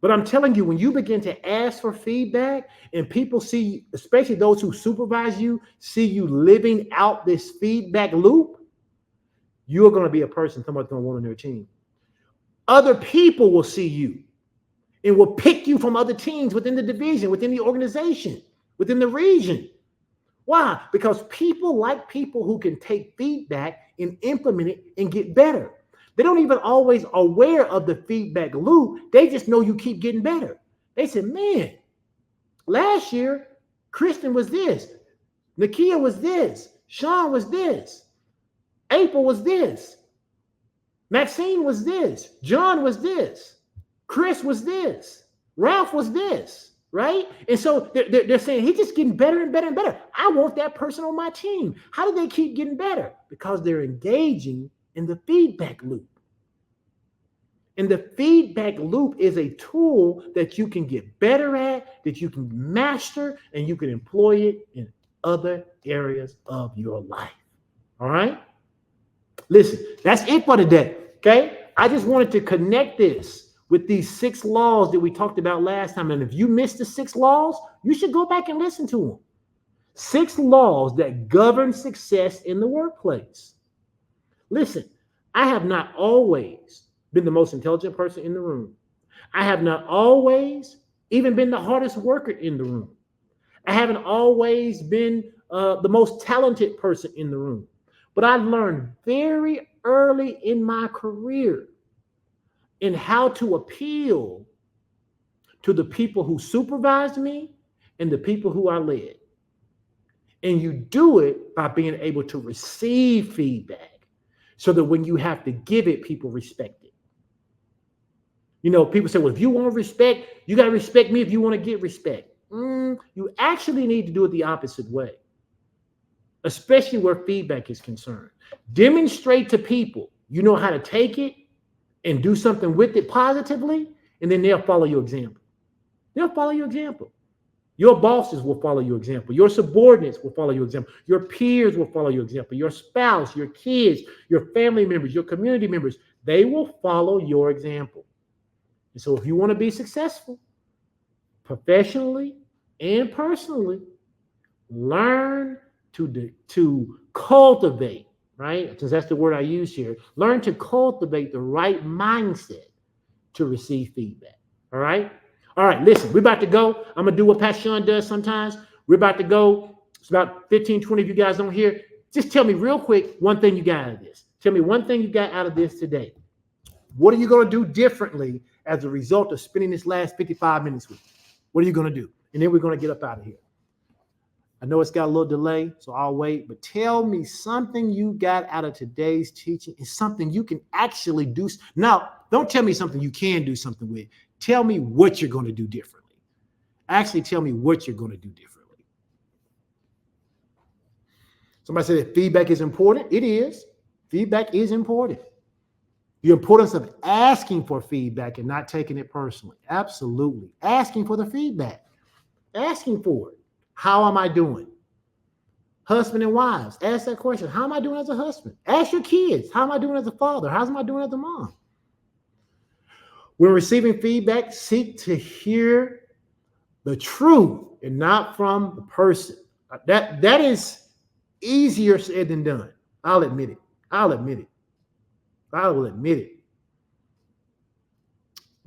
But I'm telling you, when you begin to ask for feedback and people see, especially those who supervise you, see you living out this feedback loop, you're going to be a person somebody's going to want on their team. Other people will see you and will pick you from other teams within the division, within the organization, within the region. Why? Because people like people who can take feedback and implement it and get better. They don't even always aware of the feedback loop. They just know you keep getting better. They said, man, last year, Kristen was this. Nakia was this. Sean was this. April was this. Maxine was this. John was this. Chris was this. Ralph was this. Right? And so they're saying he's just getting better and better and better. I want that person on my team. How do they keep getting better? Because they're engaging in the feedback loop. And the feedback loop is a tool that you can get better at, that you can master, and you can employ it in other areas of your life. All right? Listen, that's it for today. Okay? I just wanted to connect this with these 6 laws that we talked about last time. And if you missed the 6 laws, you should go back and listen to them. 6 laws that govern success in the workplace. Listen, I have not always been the most intelligent person in the room. I have not always even been the hardest worker in the room. I haven't always been the most talented person in the room. But I learned very early in my career in how to appeal to the people who supervised me and the people who I led. And you do it by being able to receive feedback so that when you have to give it, people respect it. You know, people say, well, if you want respect, you got to respect me if you want to get respect. You actually need to do it the opposite way, especially where feedback is concerned. Demonstrate to people you know how to take it and do something with it positively, and then they'll follow your example. They'll follow your example. Your bosses will follow your example. Your subordinates will follow your example. Your peers will follow your example. Your spouse, your kids, your family members, your community members, they will follow your example. And so if you want to be successful, professionally and personally, learn to cultivate, right? Since that's the word I use here. Learn to cultivate the right mindset to receive feedback. All right? All right, listen, we're about to go. I'm going to do what Pastor Sean does sometimes. We're about to go. It's about 15, 20 of you guys don't hear. Just tell me real quick one thing you got out of this. Tell me one thing you got out of this today. What are you going to do differently as a result of spending this last 55 minutes with me? What are you going to do? And then we're going to get up out of here. I know it's got a little delay, so I'll wait. But tell me something you got out of today's teaching is something you can actually do. Now, don't tell me something you can do something with. Tell me what you're going to do differently. Actually, tell me what you're going to do differently. Somebody said that feedback is important. It is. Feedback is important. The importance of asking for feedback and not taking it personally. Absolutely. Asking for the feedback. Asking for it. How am I doing? Husband and wives, ask that question. How am I doing as a husband? Ask your kids. How am I doing as a father? How am I doing as a mom? When receiving feedback, seek to hear the truth and not from the person. That is easier said than done. I'll admit it. I will admit it.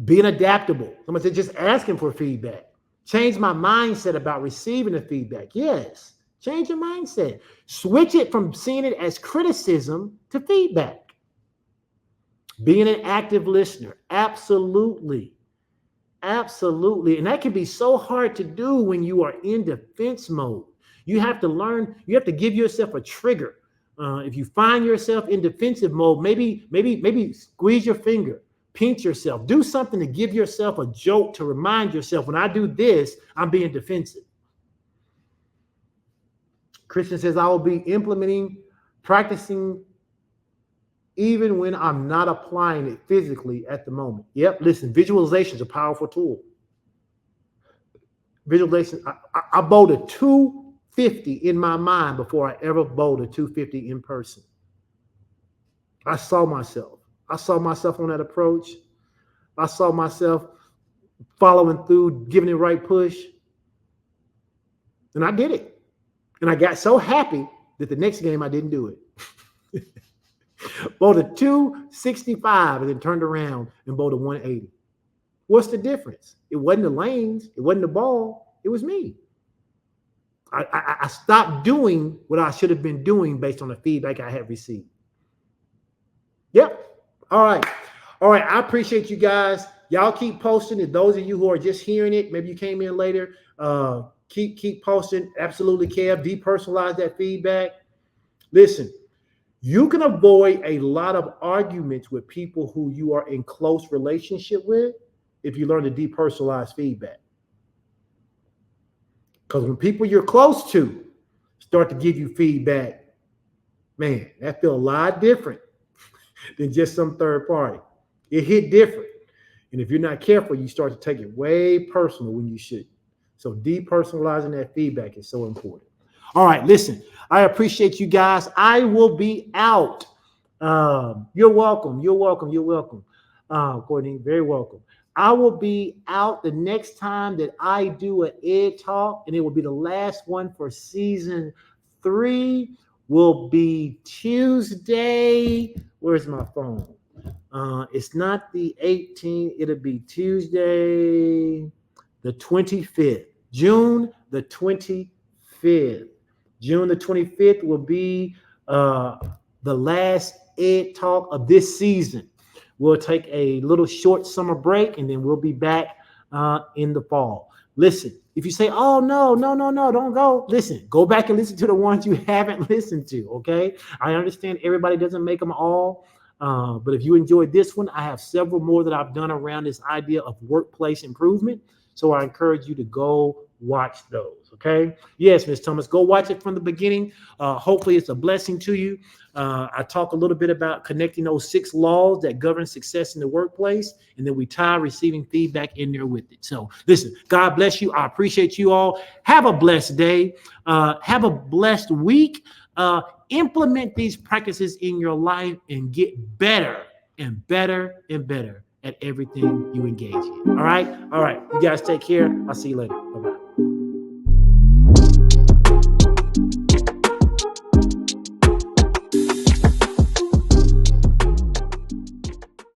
Being adaptable. Someone said just asking for feedback. Change my mindset about receiving the feedback. Yes. Change your mindset. Switch it from seeing it as criticism to feedback. Being an active listener. Absolutely. Absolutely. And that can be so hard to do when you are in defense mode. You have to learn, you have to give yourself a trigger. If you find yourself in defensive mode, maybe squeeze your finger, pinch yourself. Do something to give yourself a jolt to remind yourself, when I do this, I'm being defensive. Christian says, I will be implementing, practicing, even when I'm not applying it physically at the moment. Yep, listen, visualization is a powerful tool. Visualization, I bowled a 250 in my mind before I ever bowled a 250 in person. I saw myself. I saw myself on that approach. I saw myself following through, giving it the right push. And I did it. And I got so happy that the next game I didn't do it. Bowled a 265 and then turned around and bowled a 180. What's the difference? It wasn't the lanes. It wasn't the ball. It was me. I stopped doing what I should have been doing based on the feedback I had received. Yep. All right. All right. I appreciate you guys. Y'all keep posting. And those of you who are just hearing it, maybe you came in later, keep posting. Absolutely, Kev. Depersonalize that feedback. Listen, you can avoid a lot of arguments with people who you are in close relationship with if you learn to depersonalize feedback. Because when people you're close to start to give you feedback, man, that feels a lot different than just some third party. It hit different. And if you're not careful, you start to take it way personal when you shouldn't. So depersonalizing that feedback is so important. All right, listen, I appreciate you guys. I will be out. You're welcome. You're welcome. You're welcome. Courtney, very welcome. I will be out the next time that I do an Ed Talk, and it will be the last one for season 3. Will be Tuesday. Where's my phone? It's not the 18th. It'll be Tuesday, the 25th. June the 25th. June the 25th will be the last Ed Talk of this season. We'll take a little short summer break, and then we'll be back in the fall. Listen, if you say, oh, no, don't go. Listen, go back and listen to the ones you haven't listened to, okay? I understand everybody doesn't make them all, but if you enjoyed this one, I have several more that I've done around this idea of workplace improvement. So I encourage you to go watch those, okay? Yes, Ms. Thomas, go watch it from the beginning. Hopefully it's a blessing to you. I talk a little bit about connecting those 6 laws that govern success in the workplace, and then we tie receiving feedback in there with it. So listen, God bless you. I appreciate you all. Have a blessed day. Have a blessed week. Implement these practices in your life and get better and better and better at everything you engage in. All right. You guys take care. I'll see you later. Bye-bye.